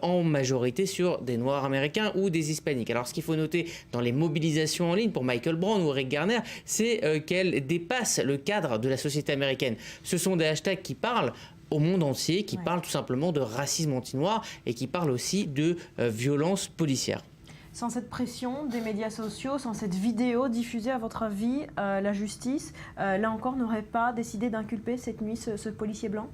en majorité sur des Noirs américains ou des Hispaniques. Alors ce qu'il faut noter dans les mobilisations en ligne pour Michael Brown ou Eric Garner, c'est qu'elles dépassent le cadre de la société américaine. Ce sont des hashtags qui parlent au monde entier, qui parlent tout simplement de racisme anti-noir et qui parlent aussi de violence policière. Sans cette pression des médias sociaux, sans cette vidéo diffusée, à votre avis, la justice, là encore, n'aurait pas décidé d'inculper cette nuit ce policier blanc ?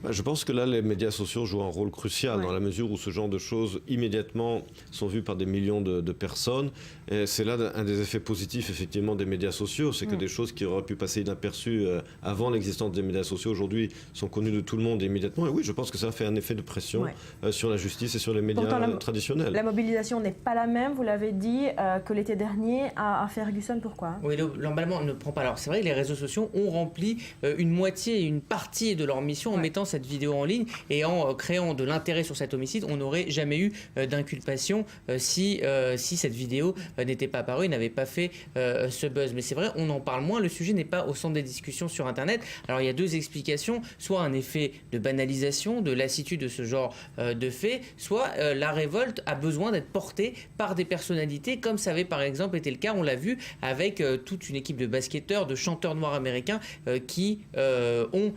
Je pense que là, les médias sociaux jouent un rôle crucial dans la mesure où ce genre de choses, immédiatement, sont vues par des millions de personnes. Et c'est là un des effets positifs, effectivement, des médias sociaux. C'est que des choses qui auraient pu passer inaperçues avant l'existence des médias sociaux, aujourd'hui, sont connues de tout le monde immédiatement. Et oui, je pense que ça fait un effet de pression sur la justice et sur les médias traditionnels. La mobilisation n'est pas la même, vous l'avez dit, que l'été dernier à Ferguson. Pourquoi ? Oui, l'emballement ne prend pas. Alors, c'est vrai que les réseaux sociaux ont rempli une partie de leur mission en mettant cette vidéo en ligne et en créant de l'intérêt sur cet homicide. On n'aurait jamais eu d'inculpation si cette vidéo n'était pas apparue, n'avait pas fait ce buzz. Mais c'est vrai, on en parle moins, le sujet n'est pas au centre des discussions sur Internet. Alors il y a deux explications, soit un effet de banalisation, de lassitude de ce genre de fait, soit la révolte a besoin d'être portée par des personnalités, comme ça avait par exemple été le cas, on l'a vu, avec toute une équipe de basketteurs, de chanteurs noirs américains qui ont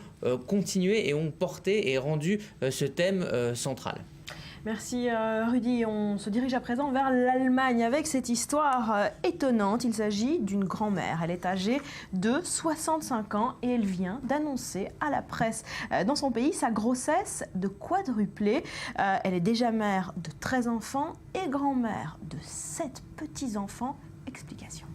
continué et ont porté et rendu ce thème central. Merci Rudy. On se dirige à présent vers l'Allemagne avec cette histoire étonnante. Il s'agit d'une grand-mère. Elle est âgée de 65 ans et elle vient d'annoncer à la presse dans son pays sa grossesse de quadruplé. Elle est déjà mère de 13 enfants et grand-mère de 7 petits-enfants. Explication.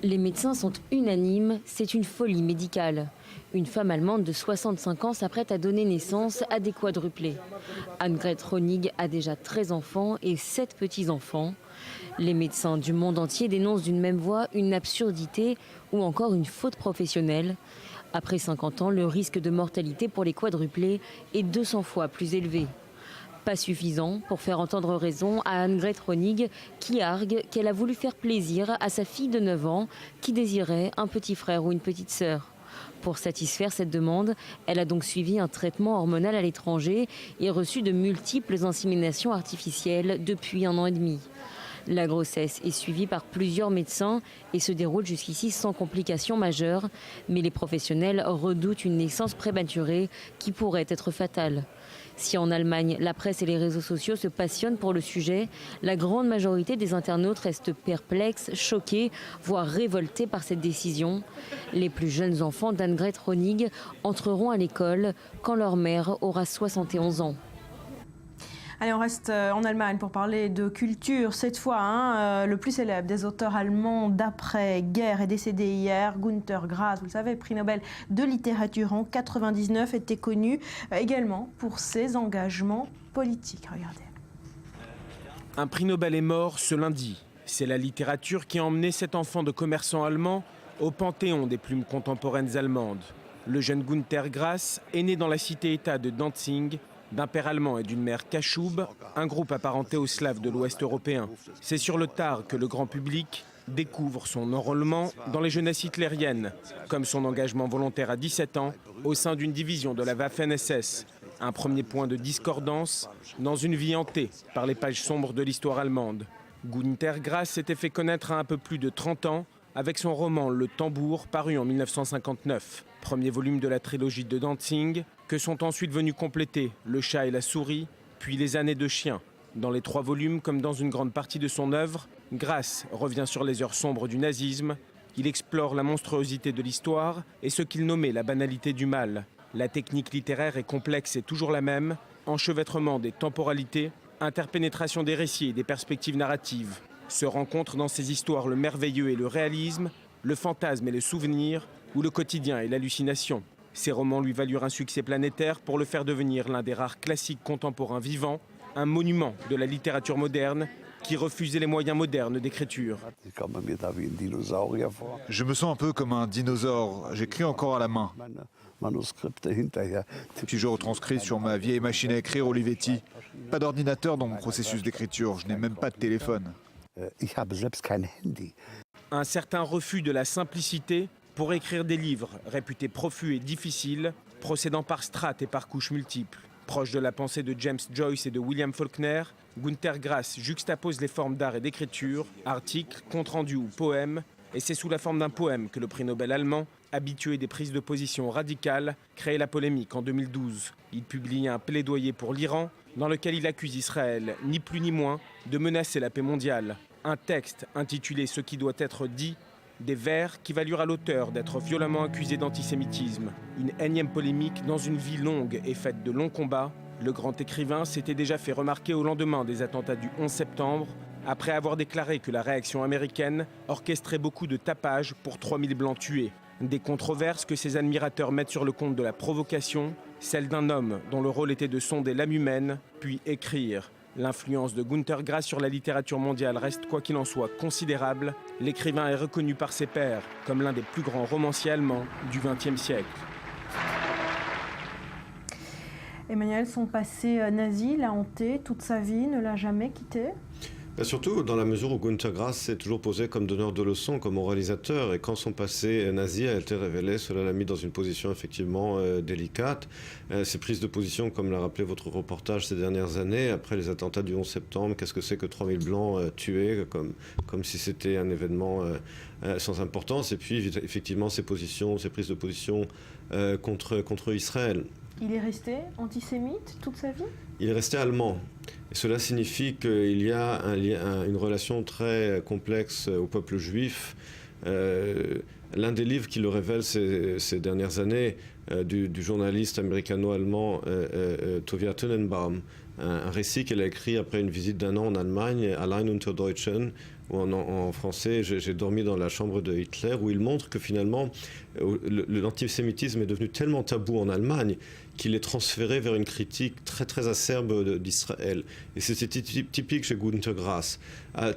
Les médecins sont unanimes, c'est une folie médicale. Une femme allemande de 65 ans s'apprête à donner naissance à des quadruplés. Annegret Honig a déjà 13 enfants et 7 petits-enfants. Les médecins du monde entier dénoncent d'une même voix une absurdité ou encore une faute professionnelle. Après 50 ans, le risque de mortalité pour les quadruplés est 200 fois plus élevé. Pas suffisant pour faire entendre raison à Annegret Honig qui argue qu'elle a voulu faire plaisir à sa fille de 9 ans qui désirait un petit frère ou une petite sœur. Pour satisfaire cette demande, elle a donc suivi un traitement hormonal à l'étranger et reçu de multiples inséminations artificielles depuis 1 an et demi. La grossesse est suivie par plusieurs médecins et se déroule jusqu'ici sans complications majeures, mais les professionnels redoutent une naissance prématurée qui pourrait être fatale. Si en Allemagne, la presse et les réseaux sociaux se passionnent pour le sujet, la grande majorité des internautes restent perplexes, choqués, voire révoltés par cette décision. Les plus jeunes enfants d'Annegret Honig entreront à l'école quand leur mère aura 71 ans. Allez, on reste en Allemagne pour parler de culture. Cette fois, le plus célèbre des auteurs allemands d'après-guerre est décédé hier. Günter Grass, vous le savez, prix Nobel de littérature en 1999, était connu également pour ses engagements politiques. Regardez. Un prix Nobel est mort ce lundi. C'est la littérature qui a emmené cet enfant de commerçant allemand au panthéon des plumes contemporaines allemandes. Le jeune Günter Grass est né dans la cité-État de Danzig, d'un père allemand et d'une mère Kachoub, un groupe apparenté aux Slaves de l'Ouest européen. C'est sur le tard que le grand public découvre son enrôlement dans les jeunesses hitlériennes, comme son engagement volontaire à 17 ans au sein d'une division de la Waffen-SS. Un premier point de discordance dans une vie hantée par les pages sombres de l'histoire allemande. Günter Grass s'était fait connaître à un peu plus de 30 ans avec son roman Le Tambour, paru en 1959. Premier volume de la trilogie de Dantzig, que sont ensuite venus compléter Le Chat et la Souris, puis Les Années de Chien. Dans les 3 volumes, comme dans une grande partie de son œuvre, Grass revient sur les heures sombres du nazisme. Il explore la monstruosité de l'histoire et ce qu'il nommait la banalité du mal. La technique littéraire est complexe et toujours la même, enchevêtrement des temporalités, interpénétration des récits et des perspectives narratives. Se rencontrent dans ces histoires le merveilleux et le réalisme, le fantasme et le souvenir, ou le quotidien et l'hallucination. Ces romans lui valurent un succès planétaire pour le faire devenir l'un des rares classiques contemporains vivants, un monument de la littérature moderne qui refusait les moyens modernes d'écriture. Je me sens un peu comme un dinosaure, j'écris encore à la main. Puis je retranscris sur ma vieille machine à écrire Olivetti. Pas d'ordinateur dans mon processus d'écriture, je n'ai même pas de téléphone. Un certain refus de la simplicité pour écrire des livres réputés profus et difficiles, procédant par strates et par couches multiples. Proche de la pensée de James Joyce et de William Faulkner, Günter Grass juxtapose les formes d'art et d'écriture, articles, comptes rendus ou poèmes, et c'est sous la forme d'un poème que le prix Nobel allemand, habitué des prises de position radicales, crée la polémique en 2012. Il publie un plaidoyer pour l'Iran, dans lequel il accuse Israël, ni plus ni moins, de menacer la paix mondiale. Un texte intitulé « Ce qui doit être dit », des vers qui valurent à l'auteur d'être violemment accusé d'antisémitisme. Une énième polémique dans une vie longue et faite de longs combats. Le grand écrivain s'était déjà fait remarquer au lendemain des attentats du 11 septembre, après avoir déclaré que la réaction américaine orchestrait beaucoup de tapage pour 3000 blancs tués. Des controverses que ses admirateurs mettent sur le compte de la provocation, celle d'un homme dont le rôle était de sonder l'âme humaine, puis écrire. L'influence de Günter Grass sur la littérature mondiale reste quoi qu'il en soit considérable. L'écrivain est reconnu par ses pairs comme l'un des plus grands romanciers allemands du XXe siècle. Emmanuel, son passé nazi l'a hanté toute sa vie, ne l'a jamais quitté? Surtout dans la mesure où Günter Grass s'est toujours posé comme donneur de leçons, comme moralisateur, et quand son passé nazi a été révélé, cela l'a mis dans une position effectivement délicate. Ses prises de position, comme l'a rappelé votre reportage ces dernières années, après les attentats du 11 septembre, qu'est-ce que c'est que 3000 blancs tués, comme si c'était un événement sans importance, et puis effectivement ses positions, ses prises de position contre Israël. Il est resté antisémite toute sa vie? Il est resté allemand. Et cela signifie qu'il y a une relation très complexe au peuple juif. L'un des livres qui le révèle ces dernières années, du journaliste américano-allemand Tovia Tenenbaum, un récit qu'elle a écrit après une visite d'1 an en Allemagne, Allein unter Deutschen, où en français, j'ai dormi dans la chambre de Hitler, où il montre que finalement, l'antisémitisme est devenu tellement tabou en Allemagne qu'il est transféré vers une critique très très acerbe d'Israël. Et c'était typique chez Günter Grass.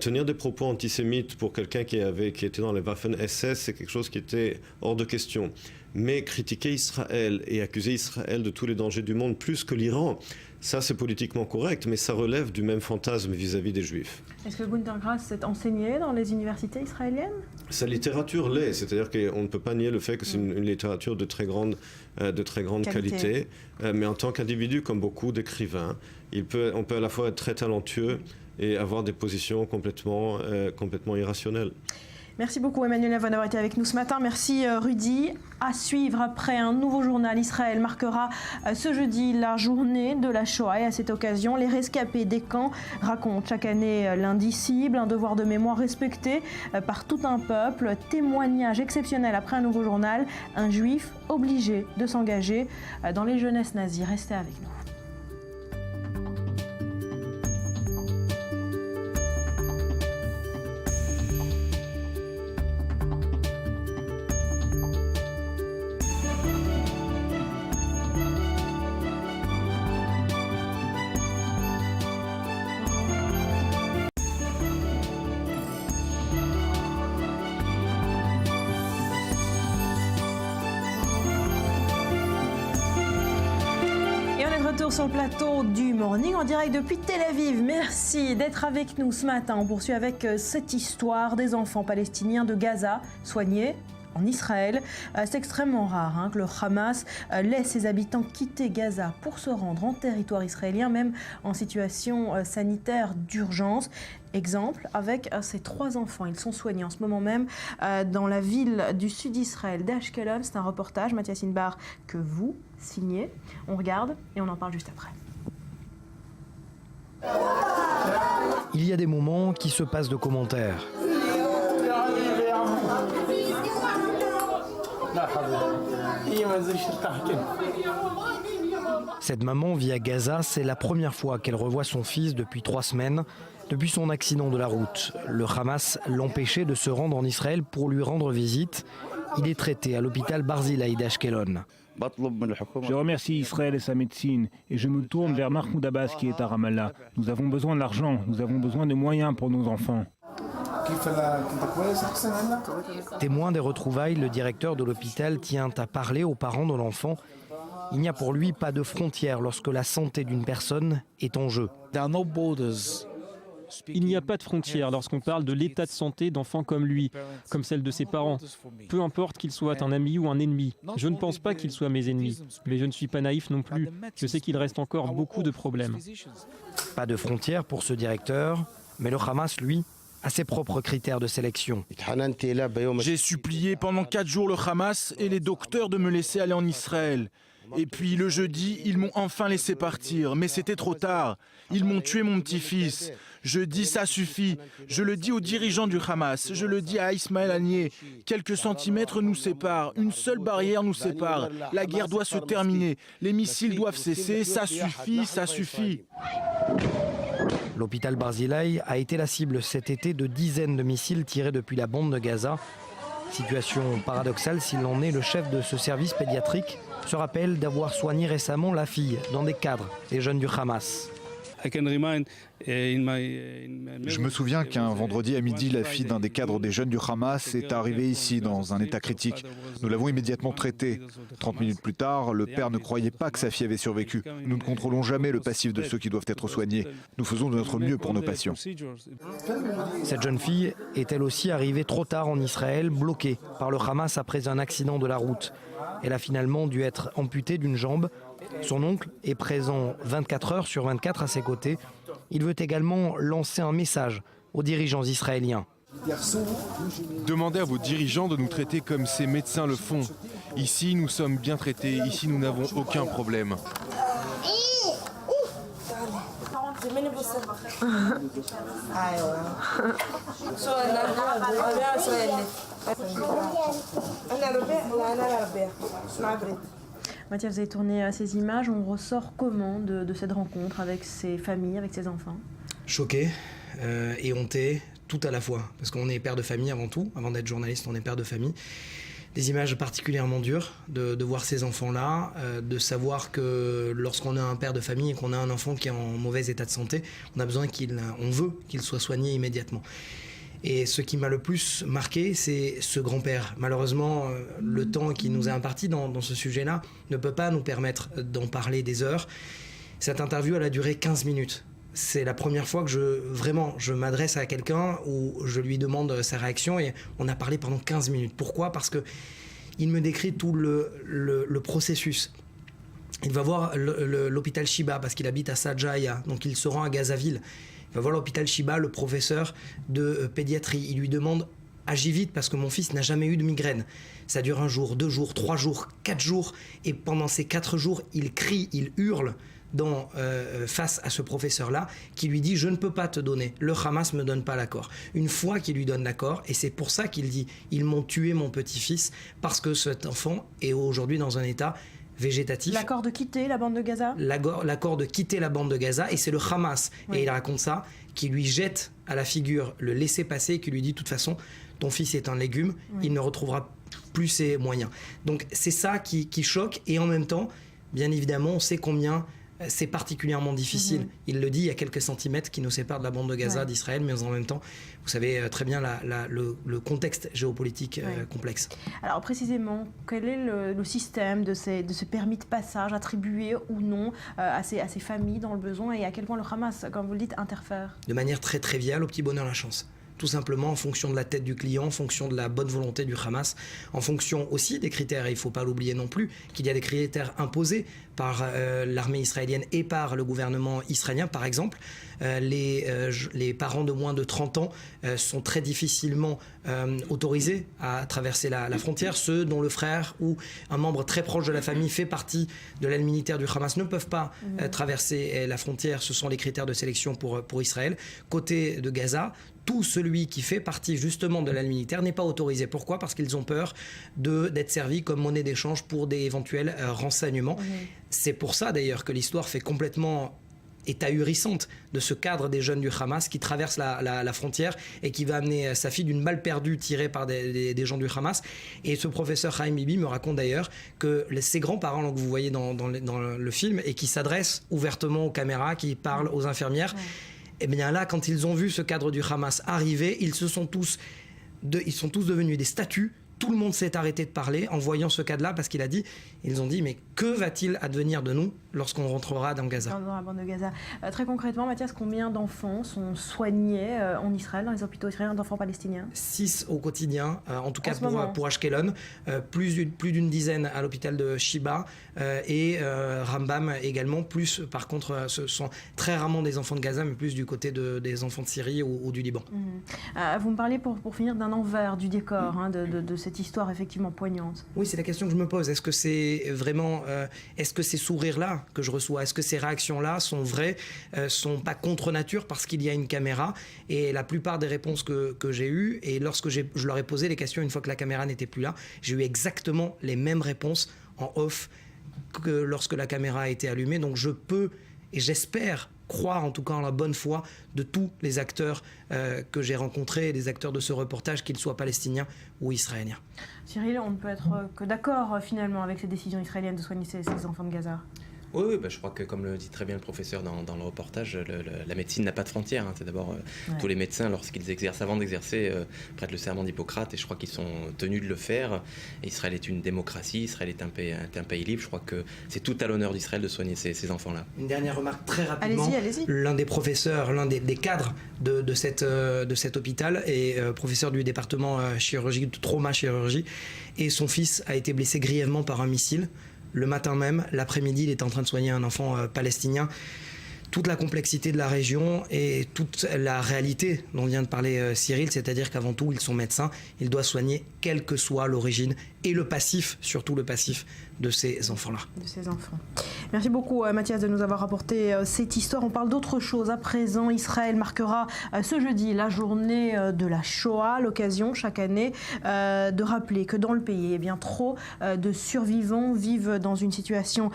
Tenir des propos antisémites pour quelqu'un qui était dans les Waffen-SS, c'est quelque chose qui était hors de question. Mais critiquer Israël et accuser Israël de tous les dangers du monde, plus que l'Iran, ça c'est politiquement correct, mais ça relève du même fantasme vis-à-vis des Juifs. Est-ce que Günter Grass s'est enseigné dans les universités israéliennes? Sa littérature l'est, c'est-à-dire qu'on ne peut pas nier le fait que c'est une littérature de très grande qualité. Mais en tant qu'individu, comme beaucoup d'écrivains, on peut à la fois être très talentueux et avoir des positions complètement irrationnelles. Merci beaucoup Emmanuel Lavoine d'avoir été avec nous ce matin. Merci Rudy. À suivre après un nouveau journal, Israël marquera ce jeudi la journée de la Shoah. Et à cette occasion, les rescapés des camps racontent chaque année l'indicible, un devoir de mémoire respecté par tout un peuple. Témoignage exceptionnel après un nouveau journal, un juif obligé de s'engager dans les jeunesses nazies. Restez avec nous. retour sur le plateau du Morning en direct depuis Tel Aviv. Merci d'être avec nous ce matin. On poursuit avec cette histoire des enfants palestiniens de Gaza soignés en Israël. C'est extrêmement rare que le Hamas laisse ses habitants quitter Gaza pour se rendre en territoire israélien, même en situation sanitaire d'urgence. Exemple avec ces 3 enfants. Ils sont soignés en ce moment même dans la ville du sud d'Israël, d'Ashkelon. C'est un reportage, Mathias Inbar, que vous signez. On regarde et on en parle juste après. Il y a des moments qui se passent de commentaires. Cette maman vit à Gaza, c'est la première fois qu'elle revoit son fils depuis 3 semaines, depuis son accident de la route. Le Hamas l'empêchait de se rendre en Israël pour lui rendre visite. Il est traité à l'hôpital Barzilai d'Ashkelon. Je remercie Israël et sa médecine et je me tourne vers Mahmoud Abbas qui est à Ramallah. Nous avons besoin d'argent, nous avons besoin de moyens pour nos enfants. Témoin des retrouvailles, le directeur de l'hôpital tient à parler aux parents de l'enfant. Il n'y a pour lui pas de frontières lorsque la santé d'une personne est en jeu. Il n'y a pas de frontières lorsqu'on parle de l'état de santé d'enfants comme lui, comme celle de ses parents. Peu importe qu'il soit un ami ou un ennemi. Je ne pense pas qu'il soit mes ennemis, mais je ne suis pas naïf non plus. Je sais qu'il reste encore beaucoup de problèmes. Pas de frontières pour ce directeur, mais le Hamas, lui, a ses propres critères de sélection. J'ai supplié pendant 4 jours le Hamas et les docteurs de me laisser aller en Israël. Et puis le jeudi, ils m'ont enfin laissé partir, mais c'était trop tard. Ils m'ont tué mon petit-fils. Je dis ça suffit. Je le dis aux dirigeants du Hamas, je le dis à Ismaël Haniyeh. Quelques centimètres nous séparent, une seule barrière nous sépare. La guerre doit se terminer, les missiles doivent cesser, ça suffit, ça suffit. L'hôpital Barzilai a été la cible cet été de dizaines de missiles tirés depuis la bande de Gaza. Situation paradoxale s'il en est, le chef de ce service pédiatrique se rappelle d'avoir soigné récemment la fille dans des cadres des jeunes du Hamas. Je me souviens qu'un vendredi à midi, la fille d'un des cadres des jeunes du Hamas est arrivée ici dans un état critique. Nous l'avons immédiatement traitée. 30 minutes plus tard, le père ne croyait pas que sa fille avait survécu. Nous ne contrôlons jamais le passif de ceux qui doivent être soignés. Nous faisons de notre mieux pour nos patients. Cette jeune fille est elle aussi arrivée trop tard en Israël, bloquée par le Hamas après un accident de la route. Elle a finalement dû être amputée d'une jambe. Son oncle est présent 24 heures sur 24 à ses côtés. Il veut également lancer un message aux dirigeants israéliens. Demandez à vos dirigeants de nous traiter comme ces médecins le font. Ici, nous sommes bien traités. Ici, nous n'avons aucun problème. Mathias, vous avez tourné ces images. On ressort comment de cette rencontre avec ces familles, avec ces enfants? Choqué et honté, tout à la fois. Parce qu'on est père de famille avant tout. Avant d'être journaliste, on est père de famille. Des images particulièrement dures de voir ces enfants-là, de savoir que lorsqu'on a un père de famille et qu'on a un enfant qui est en mauvais état de santé, on veut qu'il soit soigné immédiatement. Et ce qui m'a le plus marqué, c'est ce grand-père. Malheureusement, le temps qui nous est imparti dans ce sujet-là ne peut pas nous permettre d'en parler des heures. Cette interview, elle a duré 15 minutes. C'est la première fois que je m'adresse à quelqu'un où je lui demande sa réaction et on a parlé pendant 15 minutes. Pourquoi ? Parce qu'il me décrit tout le processus. Il va voir l'hôpital Shiba parce qu'il habite à Sajaya, donc il se rend à Gazaville. Il va voir l'hôpital Shiba, le professeur de pédiatrie. Il lui demande « agis vite parce que mon fils n'a jamais eu de migraine ». Ça dure 1 jour, 2 jours, 3 jours, 4 jours. Et pendant ces 4 jours, il crie, il hurle face à ce professeur-là qui lui dit « je ne peux pas te donner, le Hamas ne me donne pas l'accord ». Une fois qu'il lui donne l'accord, et c'est pour ça qu'il dit « ils m'ont tué mon petit-fils parce que cet enfant est aujourd'hui dans un état végétatif ». L'accord de quitter la bande de Gaza ? L'accord de quitter la bande de Gaza, et c'est le Hamas, oui. Et il raconte ça, qui lui jette à la figure le laisser-passer, qui lui dit de toute façon, ton fils est un légume, oui. Il ne retrouvera plus ses moyens. Donc c'est ça qui choque, et en même temps, bien évidemment, on sait combien c'est particulièrement difficile. Il le dit, il y a quelques centimètres qui nous séparent de la bande de Gaza d'Israël, mais en même temps, vous savez très bien le contexte géopolitique complexe. Alors précisément, quel est le système de ce permis de passage attribué ou non à ces familles dans le besoin, et à quel point le Hamas, comme vous le dites, interfère? De manière très triviale, au petit bonheur la chance. Tout simplement en fonction de la tête du client, en fonction de la bonne volonté du Hamas, en fonction aussi des critères, et il ne faut pas l'oublier non plus, qu'il y a des critères imposés par l'armée israélienne et par le gouvernement israélien. Par exemple, les parents de moins de 30 ans sont très difficilement autorisés à traverser la frontière. Ceux dont le frère ou un membre très proche de la famille fait partie de l'aile militaire du Hamas ne peuvent pas traverser la frontière. Ce sont les critères de sélection pour Israël. Côté de Gaza, tout celui qui fait partie justement de l'aile militaire n'est pas autorisé. Pourquoi? Parce qu'ils ont peur d'être servis comme monnaie d'échange pour des éventuels renseignements. C'est pour ça d'ailleurs que l'histoire fait complètement est ahurissante de ce cadre des jeunes du Hamas qui traverse la frontière et qui va amener sa fille d'une balle perdue tirée par des gens du Hamas. Et ce professeur Chaim Bibi me raconte d'ailleurs que ses grands-parents que vous voyez dans le film et qui s'adressent ouvertement aux caméras, qui parlent aux infirmières, et bien là, quand ils ont vu ce cadre du Hamas arriver, ils sont tous devenus des statues. Tout le monde s'est arrêté de parler en voyant ce cadre-là parce qu'ils ont dit mais que va-t-il advenir de nous lorsqu'on rentrera dans Gaza? Dans la bande de Gaza. Très concrètement, Mathias, combien d'enfants sont soignés en Israël, dans les hôpitaux israéliens, d'enfants palestiniens? 6 au quotidien, en tout cas pour Ashkelon, plus d'une dizaine à l'hôpital de Shiba et Rambam également. Plus, par contre, ce sont très rarement des enfants de Gaza, mais plus du côté des enfants de Syrie ou du Liban. Vous me parlez pour finir d'un envers du décor de cette histoire effectivement poignante. Oui, c'est la question que je me pose. Est-ce que c'est vraiment, est-ce que ces sourires-là que je reçois, est-ce que ces réactions-là sont vraies, sont pas contre nature parce qu'il y a une caméra? Et la plupart des réponses que j'ai eues, et lorsque je leur ai posé les questions une fois que la caméra n'était plus là, j'ai eu exactement les mêmes réponses en off que lorsque la caméra a été allumée. Donc je peux et j'espère croire en tout cas en la bonne foi de tous les acteurs que j'ai rencontrés, les acteurs de ce reportage, qu'ils soient palestiniens ou israéliens. Cyril, on ne peut être que d'accord finalement avec cette décision israélienne de soigner ces enfants de Gaza. Oui, je crois que comme le dit très bien le professeur dans le reportage, la médecine n'a pas de frontières. C'est d'abord tous les médecins, lorsqu'ils exercent, avant d'exercer, prêtent le serment d'Hippocrate, et je crois qu'ils sont tenus de le faire. Et Israël est une démocratie, Israël est un pays libre. Je crois que c'est tout à l'honneur d'Israël de soigner ces enfants-là. Une dernière remarque très rapidement. Allez-y. L'un des professeurs, l'un des cadres de cet hôpital est professeur du département chirurgie, de trauma-chirurgie, et son fils a été blessé grièvement par un missile. Le matin même, l'après-midi, il était en train de soigner un enfant palestinien. Toute la complexité de la région et toute la réalité dont vient de parler Cyril, c'est-à-dire qu'avant tout, ils sont médecins, ils doivent soigner quelle que soit l'origine et le passif, surtout le passif de ces enfants-là. De ces enfants. Merci beaucoup Mathias de nous avoir rapporté cette histoire. On parle d'autre chose. À présent, Israël marquera ce jeudi la journée de la Shoah, l'occasion chaque année de rappeler que dans le pays, trop de survivants vivent dans une situation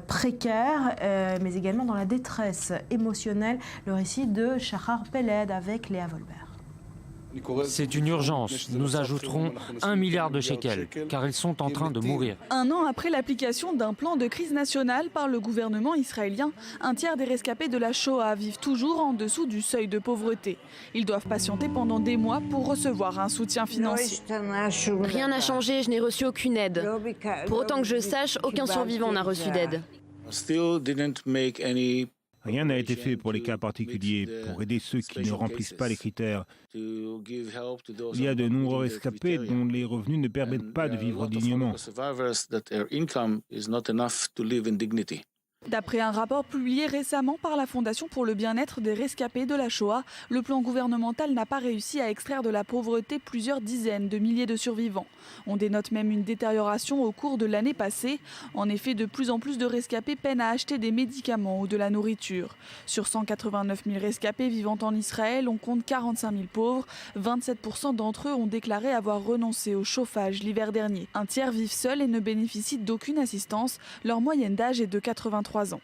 précaire, mais également dans la détresse émotionnelle. Le récit de Shahar Peled avec Léa Volbert. C'est une urgence. Nous ajouterons 1 milliard de shekels, car ils sont en train de mourir. Un an après l'application d'un plan de crise nationale par le gouvernement israélien, un tiers des rescapés de la Shoah vivent toujours en dessous du seuil de pauvreté. Ils doivent patienter pendant des mois pour recevoir un soutien financier. Rien n'a changé, je n'ai reçu aucune aide. Pour autant que je sache, aucun survivant n'a reçu d'aide. Rien n'a été fait pour les cas particuliers, pour aider ceux qui ne remplissent pas les critères. Il y a de nombreux rescapés dont les revenus ne permettent pas de vivre dignement. D'après un rapport publié récemment par la Fondation pour le bien-être des rescapés de la Shoah, le plan gouvernemental n'a pas réussi à extraire de la pauvreté plusieurs dizaines de milliers de survivants. On dénote même une détérioration au cours de l'année passée. En effet, de plus en plus de rescapés peinent à acheter des médicaments ou de la nourriture. Sur 189 000 rescapés vivant en Israël, on compte 45 000 pauvres. 27% d'entre eux ont déclaré avoir renoncé au chauffage l'hiver dernier. Un tiers vivent seuls et ne bénéficient d'aucune assistance. Leur moyenne d'âge est de 83 ans.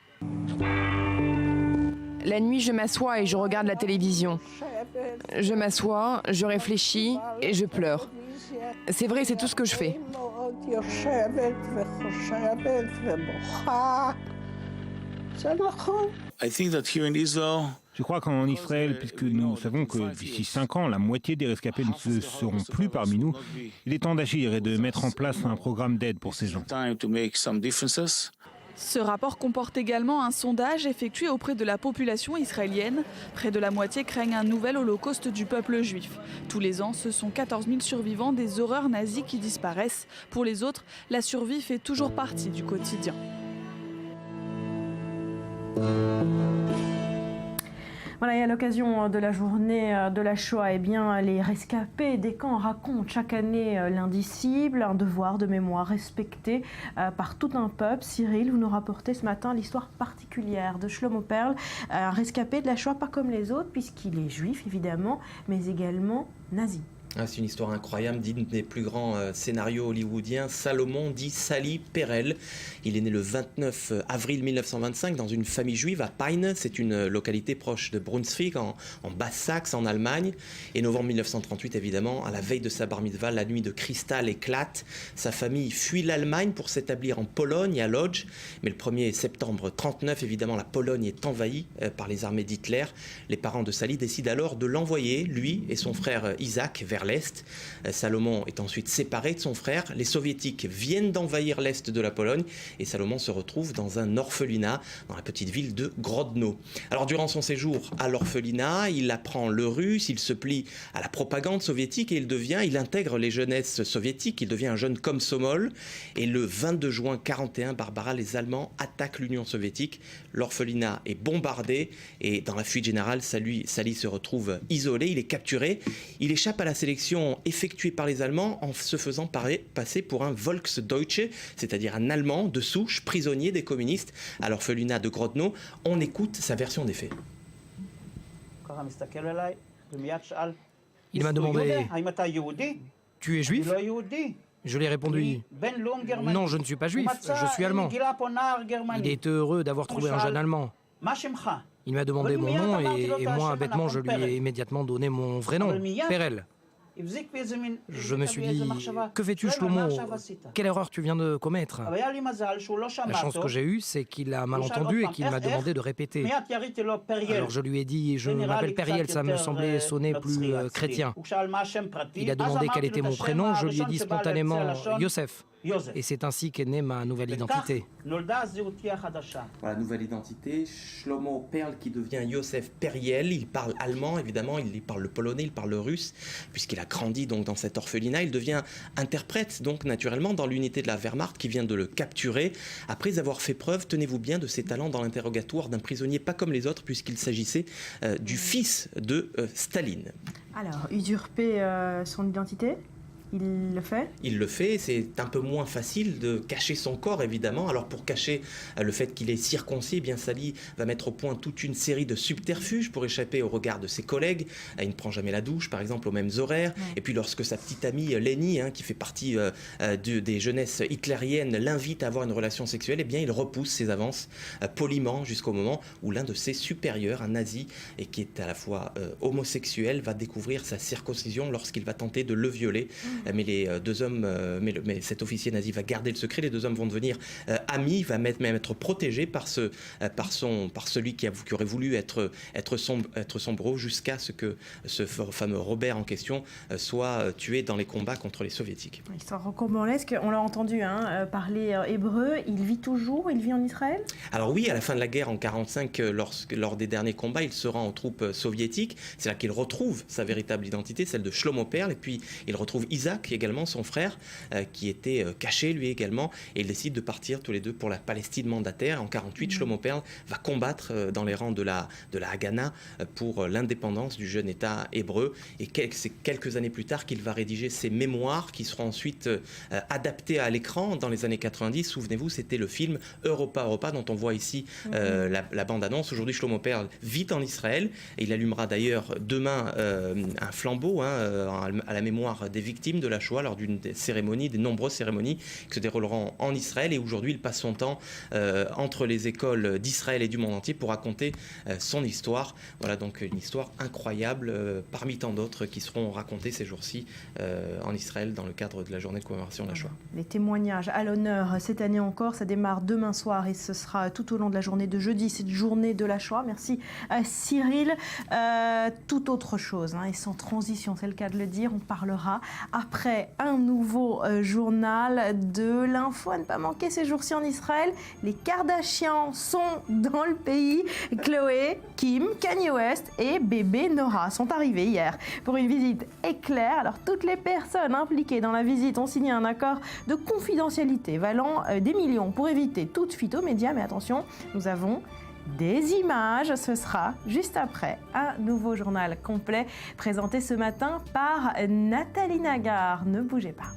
La nuit, je m'assois et je regarde la télévision. Je m'assois, je réfléchis et je pleure. C'est vrai, c'est tout ce que je fais. Je crois qu'en Israël, puisque nous savons que d'ici 5 ans, la moitié des rescapés ne seront plus parmi nous, il est temps d'agir et de mettre en place un programme d'aide pour ces gens. Ce rapport comporte également un sondage effectué auprès de la population israélienne. Près de la moitié craignent un nouvel holocauste du peuple juif. Tous les ans, ce sont 14 000 survivants des horreurs nazies qui disparaissent. Pour les autres, la survie fait toujours partie du quotidien. Voilà, et à l'occasion de la journée de la Shoah, eh bien, les rescapés des camps racontent chaque année l'indicible, un devoir de mémoire respecté par tout un peuple. Cyril, vous nous rapportez ce matin l'histoire particulière de Shlomo Perl, un rescapé de la Shoah pas comme les autres, puisqu'il est juif évidemment, mais également nazi. C'est une histoire incroyable, digne des plus grands scénarios hollywoodiens. Salomon dit Sally Perel. Il est né le 29 avril 1925 dans une famille juive à Peine. C'est une localité proche de Brunswick, en Basse-Saxe, en Allemagne. Et novembre 1938, évidemment, à la veille de sa bar mitzvah, la nuit de cristal éclate. Sa famille fuit l'Allemagne pour s'établir en Pologne, à Lodz. Mais le 1er septembre 1939, évidemment, la Pologne est envahie par les armées d'Hitler. Les parents de Sally décident alors de l'envoyer, lui et son frère Isaac, vers l'Est. Salomon est ensuite séparé de son frère. Les soviétiques viennent d'envahir l'Est de la Pologne et Salomon se retrouve dans un orphelinat dans la petite ville de Grodno. Alors durant son séjour à l'orphelinat, il apprend le russe, il se plie à la propagande soviétique et il intègre les jeunesses soviétiques, il devient un jeune komsomol et le 22 juin 1941, Barbara, les Allemands attaquent l'Union soviétique. L'orphelinat est bombardé et dans la fuite générale, Sally se retrouve isolé, il est capturé, il échappe à la sélection effectuée par les Allemands en se faisant passer pour un Volksdeutsche, c'est-à-dire un Allemand de souche, prisonnier des communistes à l'orphelinat de Grodno. On écoute sa version des faits. Il m'a demandé « Tu es juif ?» Je lui ai répondu « Non, je ne suis pas juif, je suis allemand. » Il était heureux d'avoir trouvé un jeune Allemand. Il m'a demandé mon nom et moi, bêtement, je lui ai immédiatement donné mon vrai nom, Perel. Je me suis dit, que fais-tu Shlomo? Quelle erreur tu viens de commettre? La chance que j'ai eue, c'est qu'il a mal entendu et qu'il m'a demandé de répéter. Alors je lui ai dit, je m'appelle Periel, ça me semblait sonner plus chrétien. Il a demandé quel était mon prénom, je lui ai dit spontanément Yosef. Et c'est ainsi qu'est née ma nouvelle identité. Voilà, nouvelle identité, Shlomo Perl qui devient Yosef Periel. Il parle allemand, évidemment, il parle le polonais, il parle le russe, puisqu'il a grandi donc dans cet orphelinat. Il devient interprète, donc naturellement, dans l'unité de la Wehrmacht qui vient de le capturer. Après avoir fait preuve, tenez-vous bien, de ses talents dans l'interrogatoire d'un prisonnier pas comme les autres, puisqu'il s'agissait du fils de Staline. Alors, usurper son identité ? Il le fait ? Il le fait, c'est un peu moins facile de cacher son corps évidemment. Alors pour cacher le fait qu'il est circoncis, eh bien Sally va mettre au point toute une série de subterfuges pour échapper au regard de ses collègues. Il ne prend jamais la douche par exemple aux mêmes horaires. Ouais. Et puis lorsque sa petite amie Leni, qui fait partie des jeunesses hitlériennes, l'invite à avoir une relation sexuelle, eh bien il repousse ses avances poliment jusqu'au moment où l'un de ses supérieurs, un nazi, et qui est à la fois homosexuel, va découvrir sa circoncision lorsqu'il va tenter de le violer. Mais les deux hommes, mais cet officier nazi va garder le secret. Les deux hommes vont devenir amis, va même être protégé par celui qui aurait voulu être son bourreau, jusqu'à ce que ce fameux Robert en question soit tué dans les combats contre les soviétiques. Histoire rocambolesque, on l'a entendu parler hébreu. Il vit en Israël ? Alors oui, à la fin de la guerre en 1945, lors des derniers combats, il se rend aux troupes soviétiques. C'est là qu'il retrouve sa véritable identité, celle de Shlomo Perl, et puis il retrouve Isaac, également son frère, qui était caché lui également, et ils décident de partir tous les deux pour la Palestine mandataire. En 1948, Shlomo Perl va combattre dans les rangs de la Haganah pour l'indépendance du jeune État hébreu, et c'est quelques années plus tard qu'il va rédiger ses mémoires qui seront ensuite adaptés à l'écran dans les années 90. Souvenez-vous, c'était le film Europa dont on voit ici la bande-annonce. Aujourd'hui, Shlomo Perl vit en Israël et il allumera d'ailleurs demain un flambeau à la mémoire des victimes victimes de la Shoah lors d'une des nombreuses cérémonies qui se dérouleront en Israël. Et aujourd'hui, il passe son temps entre les écoles d'Israël et du monde entier pour raconter son histoire. Voilà donc une histoire incroyable parmi tant d'autres qui seront racontées ces jours-ci en Israël dans le cadre de la journée de commémoration de la Shoah. Les témoignages à l'honneur cette année encore, ça démarre demain soir et ce sera tout au long de la journée de jeudi, cette journée de la Shoah. Merci Cyril. Tout autre chose, et sans transition, c'est le cas de le dire, on parlera après un nouveau journal de l'info à ne pas manquer ces jours-ci en Israël. Les Kardashians sont dans le pays. Chloé, Kim, Kanye West et bébé Nora sont arrivés hier pour une visite éclair. Alors toutes les personnes impliquées dans la visite ont signé un accord de confidentialité valant des millions pour éviter toute fuite aux médias. Mais attention, nous avons des images. Ce sera juste après un nouveau journal complet présenté ce matin par Nathalie Nagar. Ne bougez pas.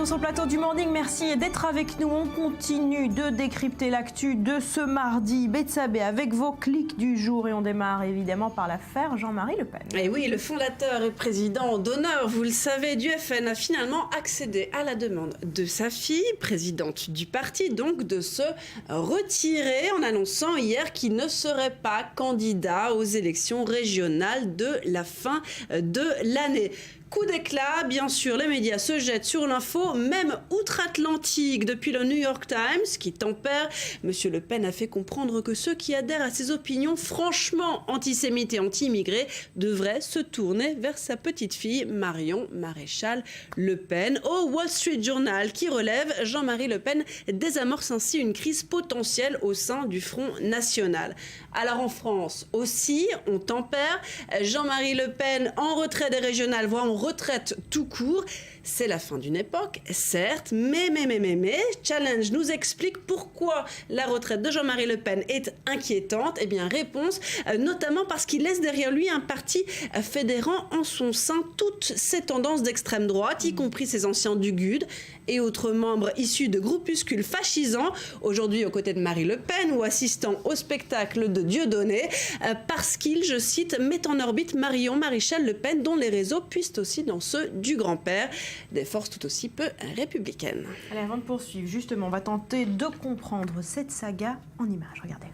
Sur le plateau du Morning, merci d'être avec nous. On continue de décrypter l'actu de ce mardi Betsabé avec vos clics du jour et on démarre évidemment par l'affaire Jean-Marie Le Pen. Et oui, le fondateur et président d'honneur, vous le savez, du FN a finalement accédé à la demande de sa fille, présidente du parti, donc de se retirer en annonçant hier qu'il ne serait pas candidat aux élections régionales de la fin de l'année. Coup d'éclat, bien sûr, les médias se jettent sur l'info, même outre-Atlantique, depuis le New York Times, qui tempère. Monsieur Le Pen a fait comprendre que ceux qui adhèrent à ses opinions franchement antisémites et anti-immigrés devraient se tourner vers sa petite fille, Marion Maréchal Le Pen. Au Wall Street Journal, qui relève, Jean-Marie Le Pen désamorce ainsi une crise potentielle au sein du Front National. Alors en France aussi, on tempère. Jean-Marie Le Pen en retrait des régionales, voire en retraite tout court. C'est la fin d'une époque, certes, mais, Challenge nous explique pourquoi la retraite de Jean-Marie Le Pen est inquiétante. Eh bien, réponse, notamment parce qu'il laisse derrière lui un parti fédérant en son sein toutes ces tendances d'extrême droite, y compris ses anciens du GUD et autres membres issus de groupuscules fascisants, aujourd'hui aux côtés de Marie Le Pen ou assistant au spectacle de Dieudonné, parce qu'il, je cite, met en orbite Marion Maréchal Le Pen, dont les réseaux puissent aussi dans ceux du grand-père, des forces tout aussi peu républicaines. Allez, avant de poursuivre, justement, on va tenter de comprendre cette saga en images. Regardez.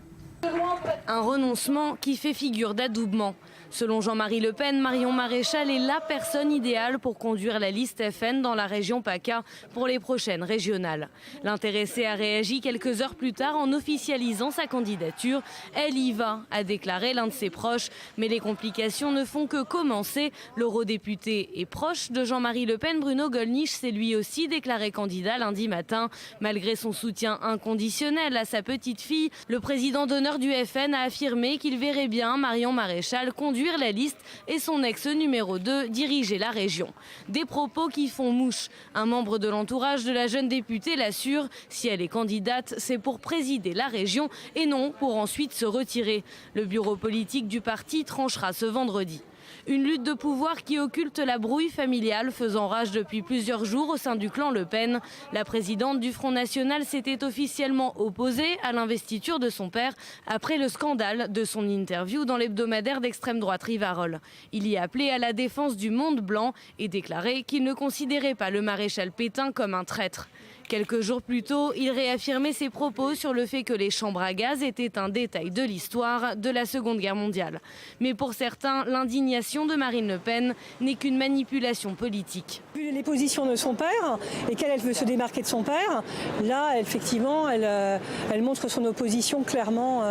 Un renoncement qui fait figure d'adoubement. Selon Jean-Marie Le Pen, Marion Maréchal est la personne idéale pour conduire la liste FN dans la région PACA pour les prochaines régionales. L'intéressée a réagi quelques heures plus tard en officialisant sa candidature. Elle y va, a déclaré l'un de ses proches. Mais les complications ne font que commencer. L'eurodéputé et proche de Jean-Marie Le Pen, Bruno Gollnisch, s'est lui aussi déclaré candidat lundi matin. Malgré son soutien inconditionnel à sa petite fille, le président d'honneur du FN a affirmé qu'il verrait bien Marion Maréchal conduire la liste et son ex numéro 2 diriger la région. Des propos qui font mouche. Un membre de l'entourage de la jeune députée l'assure, si elle est candidate, c'est pour présider la région et non pour ensuite se retirer. Le bureau politique du parti tranchera ce vendredi. Une lutte de pouvoir qui occulte la brouille familiale faisant rage depuis plusieurs jours au sein du clan Le Pen. La présidente du Front National s'était officiellement opposée à l'investiture de son père après le scandale de son interview dans l'hebdomadaire d'extrême droite Rivarol. Il y a appelé à la défense du monde blanc et déclaré qu'il ne considérait pas le maréchal Pétain comme un traître. Quelques jours plus tôt, il réaffirmait ses propos sur le fait que les chambres à gaz étaient un détail de l'histoire de la Seconde Guerre mondiale. Mais pour certains, l'indignation de Marine Le Pen n'est qu'une manipulation politique. Vu les positions de son père et qu'elle veut se démarquer de son père, là, effectivement, elle montre son opposition clairement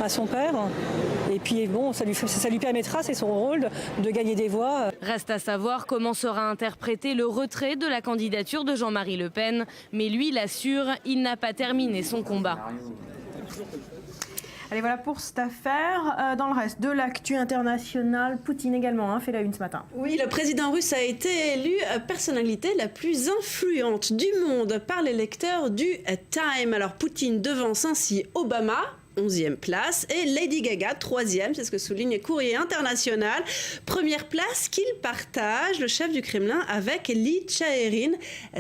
à son père. Et puis bon, ça lui permettra, c'est son rôle, de gagner des voix. Reste à savoir comment sera interprété le retrait de la candidature de Jean-Marie Le Pen. Mais lui l'assure, il n'a pas terminé son combat. Allez, voilà pour cette affaire. Dans le reste de l'actu internationale, Poutine également fait la une ce matin. Oui, le président russe a été élu personnalité la plus influente du monde par les lecteurs du Time. Alors Poutine devance ainsi Obama, 11e place. Et Lady Gaga, 3e, c'est ce que souligne Courrier International. Première place qu'il partage, le chef du Kremlin, avec Lee Chae-rin,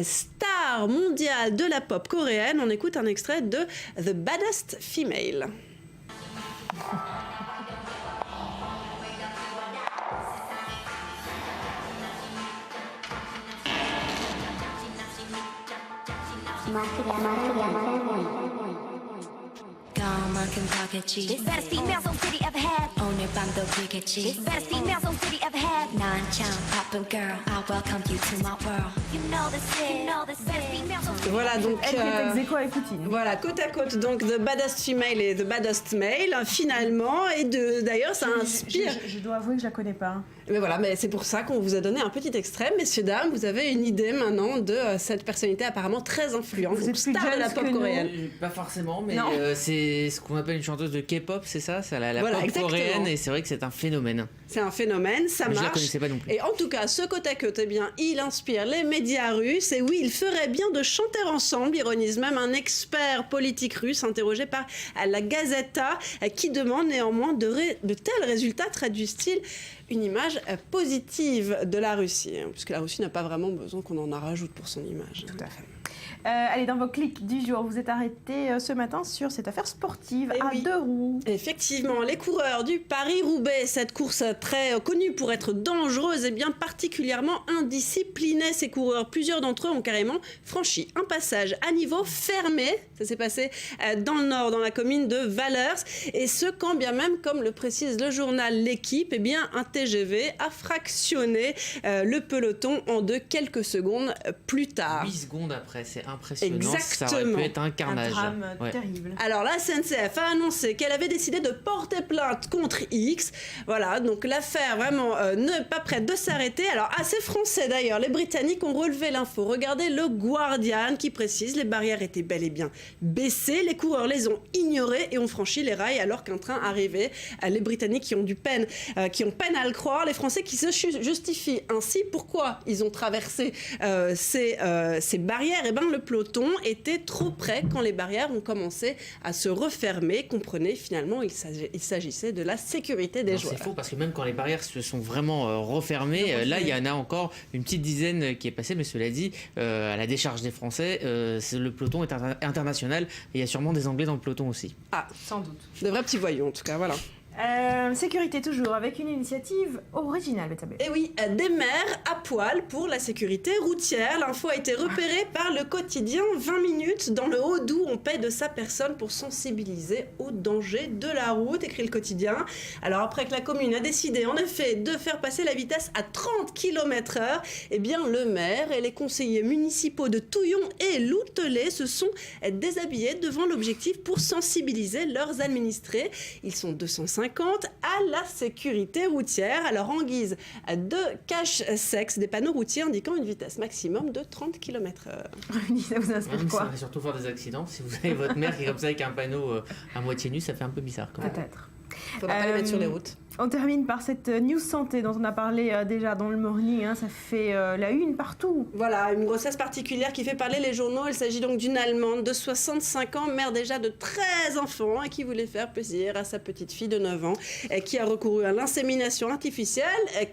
star mondiale de la pop coréenne. On écoute un extrait de The Baddest Female. Voilà donc voilà, côte à côte donc The Baddest Female et The Baddest Male finalement, et d'ailleurs ça inspire. Je dois avouer que je la connais pas. Mais voilà, mais c'est pour ça qu'on vous a donné un petit extrait, messieurs dames. Vous avez une idée maintenant de cette personnalité apparemment très influente, Vous êtes plus star de la jeune pop que coréenne. Pas forcément, mais Non. C'est ce qu'on appelle une chanteuse de K-pop, c'est ça, c'est la Voilà, pop exactement. coréenne, et c'est vrai que c'est un phénomène. C'est un phénomène, ça Mais je la marche. connaissais pas non plus. Et en tout cas, ce côte à côte, eh bien, il inspire les médias russes. Et oui, il ferait bien de chanter ensemble, ironise même un expert politique russe interrogé par la Gazeta, qui demande néanmoins de tels résultats traduisent-ils une image positive de la Russie, puisque la Russie n'a pas vraiment besoin qu'on en rajoute pour son image. Tout à fait. Allez, dans vos clics du jour, vous êtes arrêté ce matin sur cette affaire sportive à deux roues. Effectivement, les coureurs du Paris-Roubaix, cette course très connue pour être dangereuse et bien particulièrement indisciplinée. Ces coureurs, plusieurs d'entre eux ont carrément franchi un passage à niveau fermé. Ça s'est passé dans le nord, dans la commune de Valeurs. Et ce, quand bien même, comme le précise le journal L'Équipe, eh bien, un TGV a fractionné le peloton en quelques secondes plus tard. 8 secondes après, c'est impressionnant. Exactement. Ça aurait pu être un carnage. Un drame terrible. Alors la SNCF a annoncé qu'elle avait décidé de porter plainte contre X. Voilà, donc l'affaire vraiment n'est pas prête de s'arrêter. Alors assez français d'ailleurs, les Britanniques ont relevé l'info. Regardez le Guardian qui précise les barrières étaient bel et bien baissées. Les coureurs les ont ignorées et ont franchi les rails alors qu'un train arrivait. Les Britanniques qui ont peine à le croire. Les Français qui se justifient ainsi. Pourquoi ils ont traversé ces barrières? Eh ben, le peloton était trop près quand les barrières ont commencé à se refermer. Comprenez, finalement, il s'agissait de la sécurité des joueurs. C'est faux, parce que même quand les barrières se sont vraiment refermées, là, il y en a encore une petite dizaine qui est passée, mais cela dit, à la décharge des Français, le peloton est international, et il y a sûrement des Anglais dans le peloton aussi. Ah, sans doute. De vrais petits voyous, en tout cas, voilà. Sécurité toujours, avec une initiative originale, Bethabé. Et oui, des maires à poil pour la sécurité routière. L'info a été repérée par le quotidien 20 minutes dans le Haut-Doubs. On paie de sa personne pour sensibiliser aux dangers de la route, écrit le quotidien. Alors après que la commune a décidé en effet de faire passer la vitesse à 30 km/h, eh bien le maire et les conseillers municipaux de Touillon et Loutelet se sont déshabillés devant l'objectif pour sensibiliser leurs administrés. Ils sont 250 à la sécurité routière. Alors en guise de cache-sexe, des panneaux routiers indiquant une vitesse maximum de 30 km/h. Ça vous inspire quoi? Ça va surtout faire des accidents. Si vous avez votre mère qui est comme ça avec un panneau à moitié nu, ça fait un peu bizarre quand même. Peut-être. Faudra pas les mettre sur les routes. On termine par cette news santé dont on a parlé déjà dans le morning. Ça fait la une partout. Voilà, une grossesse particulière qui fait parler les journaux. Il s'agit donc d'une Allemande de 65 ans, mère déjà de 13 enfants, et qui voulait faire plaisir à sa petite fille de 9 ans, qui a recouru à l'insémination artificielle,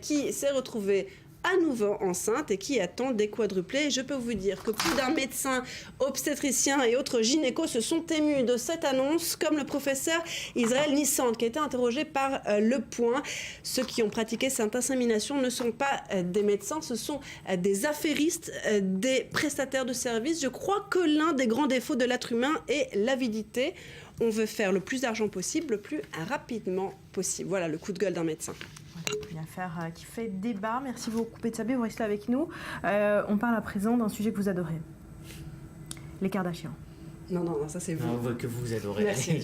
qui s'est retrouvée à nouveau enceinte et qui attend des quadruplés. Je peux vous dire que plus d'un médecin, obstétricien et autres gynécos se sont émus de cette annonce, comme le professeur Israël Nissant, qui a été interrogé par Le Point. Ceux qui ont pratiqué cette insémination ne sont pas des médecins, ce sont des affairistes, des prestataires de services. Je crois que l'un des grands défauts de l'être humain est l'avidité. On veut faire le plus d'argent possible, le plus rapidement possible. Voilà le coup de gueule d'un médecin. Une affaire qui fait débat. Merci beaucoup, Bethabé, vous restez avec nous. On parle à présent d'un sujet que vous adorez. Les Kardashians. Non, ça c'est vous. Non, que vous adorez. Merci.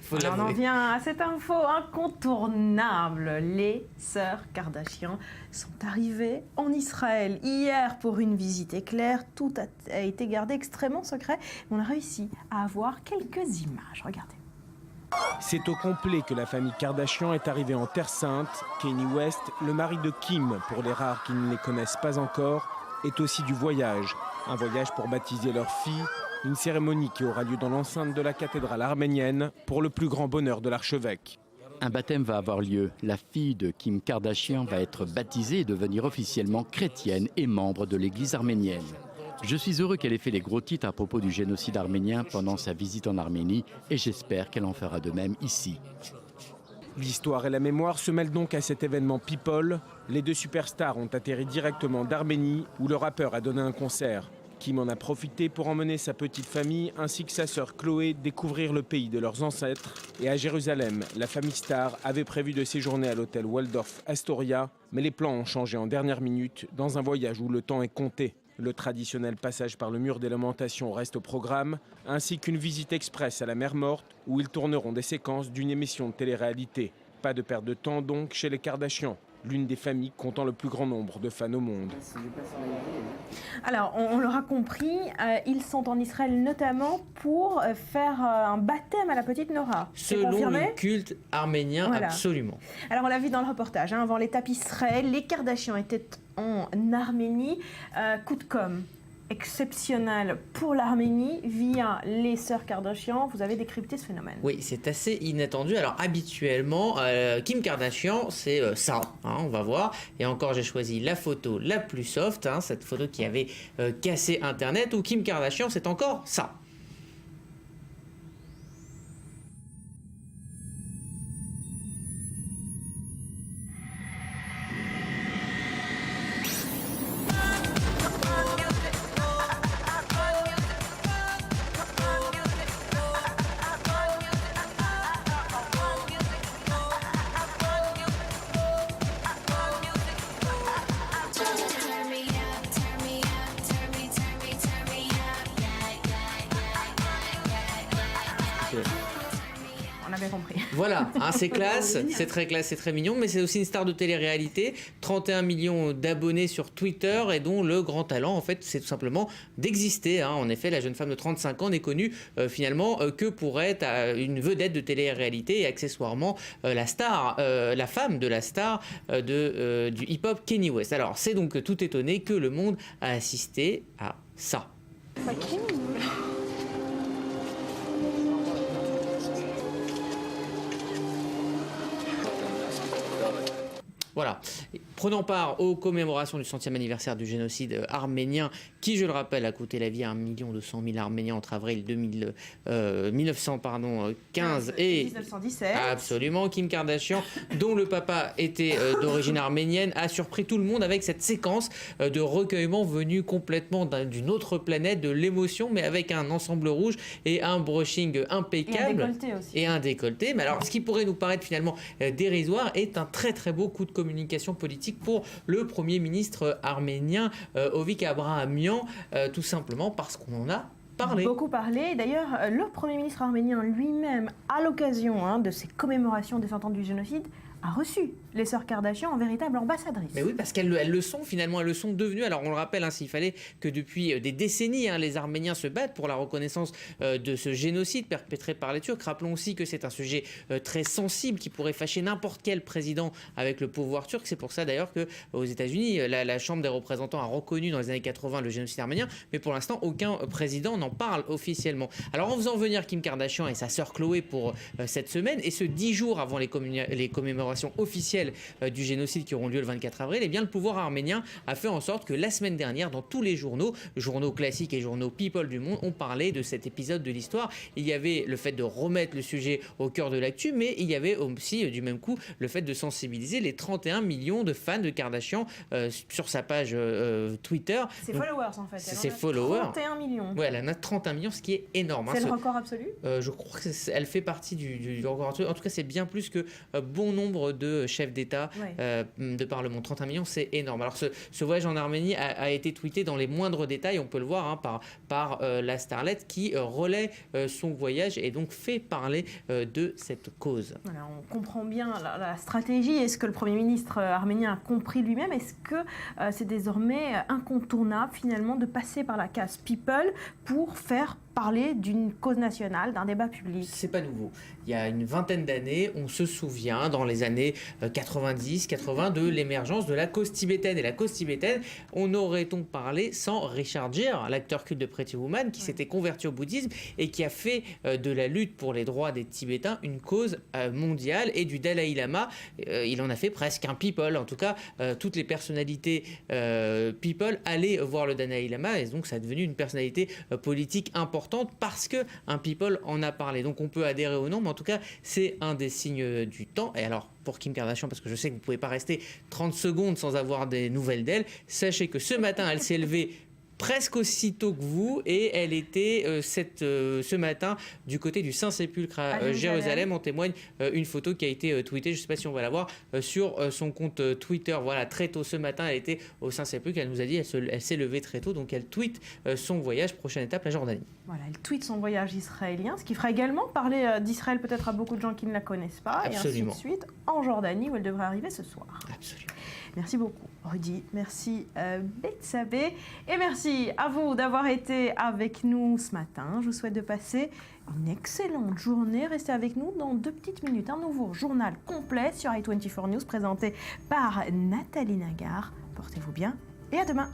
faut Alors, on en vient à cette info incontournable. Les sœurs Kardashian sont arrivées en Israël hier pour une visite éclair. Tout a été gardé extrêmement secret. On a réussi à avoir quelques images. Regardez. C'est au complet que la famille Kardashian est arrivée en Terre Sainte. Kanye West, le mari de Kim, pour les rares qui ne les connaissent pas encore, est aussi du voyage. Un voyage pour baptiser leur fille, une cérémonie qui aura lieu dans l'enceinte de la cathédrale arménienne pour le plus grand bonheur de l'archevêque. Un baptême va avoir lieu. La fille de Kim Kardashian va être baptisée et devenir officiellement chrétienne et membre de l'église arménienne. Je suis heureux qu'elle ait fait les gros titres à propos du génocide arménien pendant sa visite en Arménie et j'espère qu'elle en fera de même ici. L'histoire et la mémoire se mêlent donc à cet événement People. Les deux superstars ont atterri directement d'Arménie où le rappeur a donné un concert. Kim en a profité pour emmener sa petite famille ainsi que sa sœur Chloé découvrir le pays de leurs ancêtres. Et à Jérusalem, la famille Star avait prévu de séjourner à l'hôtel Waldorf Astoria, mais les plans ont changé en dernière minute dans un voyage où le temps est compté. Le traditionnel passage par le mur des lamentations reste au programme, ainsi qu'une visite express à la mer Morte où ils tourneront des séquences d'une émission de télé-réalité. Pas de perte de temps donc chez les Kardashian, l'une des familles comptant le plus grand nombre de fans au monde. Alors, on l'aura compris, ils sont en Israël notamment pour faire un baptême à la petite Nora. Selon le culte arménien, voilà. Absolument. Alors, on l'a vu dans le reportage, avant l'étape Israël, les Kardashian étaient en Arménie. Coup de com' exceptionnel pour l'Arménie via les sœurs Kardashian. Vous avez décrypté ce phénomène. Oui, c'est assez inattendu. Alors habituellement, Kim Kardashian, c'est ça, hein, on va voir. Et encore, j'ai choisi la photo la plus soft, hein, cette photo qui avait cassé Internet, où Kim Kardashian, c'est encore ça. Voilà, hein, c'est classe, c'est très mignon, mais c'est aussi une star de télé-réalité, 31 millions d'abonnés sur Twitter et dont le grand talent, en fait, c'est tout simplement d'exister. Hein. En effet, la jeune femme de 35 ans n'est connue finalement que pour être une vedette de télé-réalité et accessoirement la femme de la star du hip-hop Kanye West. Alors, c'est donc tout étonné que le monde a assisté à ça. Voilà. Prenant part aux commémorations du 100e anniversaire du génocide arménien, qui, je le rappelle, a coûté la vie à 1 200 000 Arméniens entre avril 1915 et 1917. Absolument, Kim Kardashian, dont le papa était d'origine arménienne, a surpris tout le monde avec cette séquence de recueillement venue complètement d'une autre planète, de l'émotion, mais avec un ensemble rouge et un brushing impeccable. Et un décolleté aussi. Et un décolleté. Mais alors, ce qui pourrait nous paraître finalement dérisoire est un très très beau coup de communication politique pour le Premier ministre arménien Ovik Abrahamian, tout simplement parce qu'on en a parlé. Beaucoup parlé. D'ailleurs, le Premier ministre arménien lui-même, à l'occasion de ces commémorations des 100 ans du génocide, a reçu les sœurs Kardashian en véritable ambassadrice. Mais oui, parce qu'elles le sont finalement, elles le sont devenues. Alors on le rappelle, hein, s'il fallait que depuis des décennies, les Arméniens se battent pour la reconnaissance de ce génocide perpétré par les Turcs. Rappelons aussi que c'est un sujet très sensible qui pourrait fâcher n'importe quel président avec le pouvoir turc. C'est pour ça d'ailleurs qu'aux États-Unis, la Chambre des représentants a reconnu dans les années 80 le génocide arménien, mais pour l'instant, aucun président n'en parle officiellement. Alors en faisant venir Kim Kardashian et sa sœur Chloé pour cette semaine, et ce 10 jours avant les commémorations officielles du génocide qui auront lieu le 24 avril, eh bien le pouvoir arménien a fait en sorte que la semaine dernière, dans tous les journaux classiques et journaux people du monde, on parlait de cet épisode de l'histoire. Il y avait le fait de remettre le sujet au cœur de l'actu, mais il y avait aussi du même coup le fait de sensibiliser les 31 millions de fans de Kardashian sur sa page Twitter. Ses followers en fait. Ses followers. 31 millions. Ouais, elle en a 31 millions, ce qui est énorme. C'est le record absolu. Je crois qu'elle fait partie du record absolu. En tout cas, c'est bien plus que bon nombre de chefs d'État de par le monde. 31 millions, c'est énorme. Alors ce voyage en Arménie a été tweeté dans les moindres détails, on peut le voir par la starlette qui relaie son voyage et donc fait parler de cette cause. Voilà, on comprend bien la stratégie. Est-ce que le Premier ministre arménien a compris lui-même? Est-ce que c'est désormais incontournable finalement de passer par la case People pour faire parler d'une cause nationale, d'un débat public. C'est pas nouveau. Il y a une vingtaine d'années, on se souvient, dans les années 90-80, de l'émergence de la cause tibétaine. Et la cause tibétaine, on aurait-on parlé sans Richard Gere, l'acteur culte de Pretty Woman, qui s'était converti au bouddhisme et qui a fait de la lutte pour les droits des Tibétains une cause mondiale, et du Dalai Lama, il en a fait presque un people. En tout cas, toutes les personnalités people allaient voir le Dalai Lama, et donc ça a devenu une personnalité politique importante parce qu'un people en a parlé. Donc on peut adhérer ou non, mais en tout cas, c'est un des signes du temps. Et alors, pour Kim Kardashian, parce que je sais que vous ne pouvez pas rester 30 secondes sans avoir des nouvelles d'elle, sachez que ce matin, elle s'est levée presque aussitôt que vous, et elle était ce matin du côté du Saint-Sépulcre à Jérusalem. En témoigne une photo qui a été tweetée, je ne sais pas si on va la voir, sur son compte Twitter. Voilà, très tôt ce matin, elle était au Saint-Sépulcre. Elle nous a dit elle s'est levée très tôt, donc elle tweet son voyage. Prochaine étape, la Jordanie. Voilà, elle tweet son voyage israélien, ce qui fera également parler d'Israël peut-être à beaucoup de gens qui ne la connaissent pas. Absolument. Et ainsi de suite en Jordanie, où elle devrait arriver ce soir. Absolument. Merci beaucoup, Rudy. Merci, Betsabé. Et merci à vous d'avoir été avec nous ce matin. Je vous souhaite de passer une excellente journée. Restez avec nous dans 2 petites minutes. Un nouveau journal complet sur i24 News présenté par Nathalie Nagar. Portez-vous bien et à demain.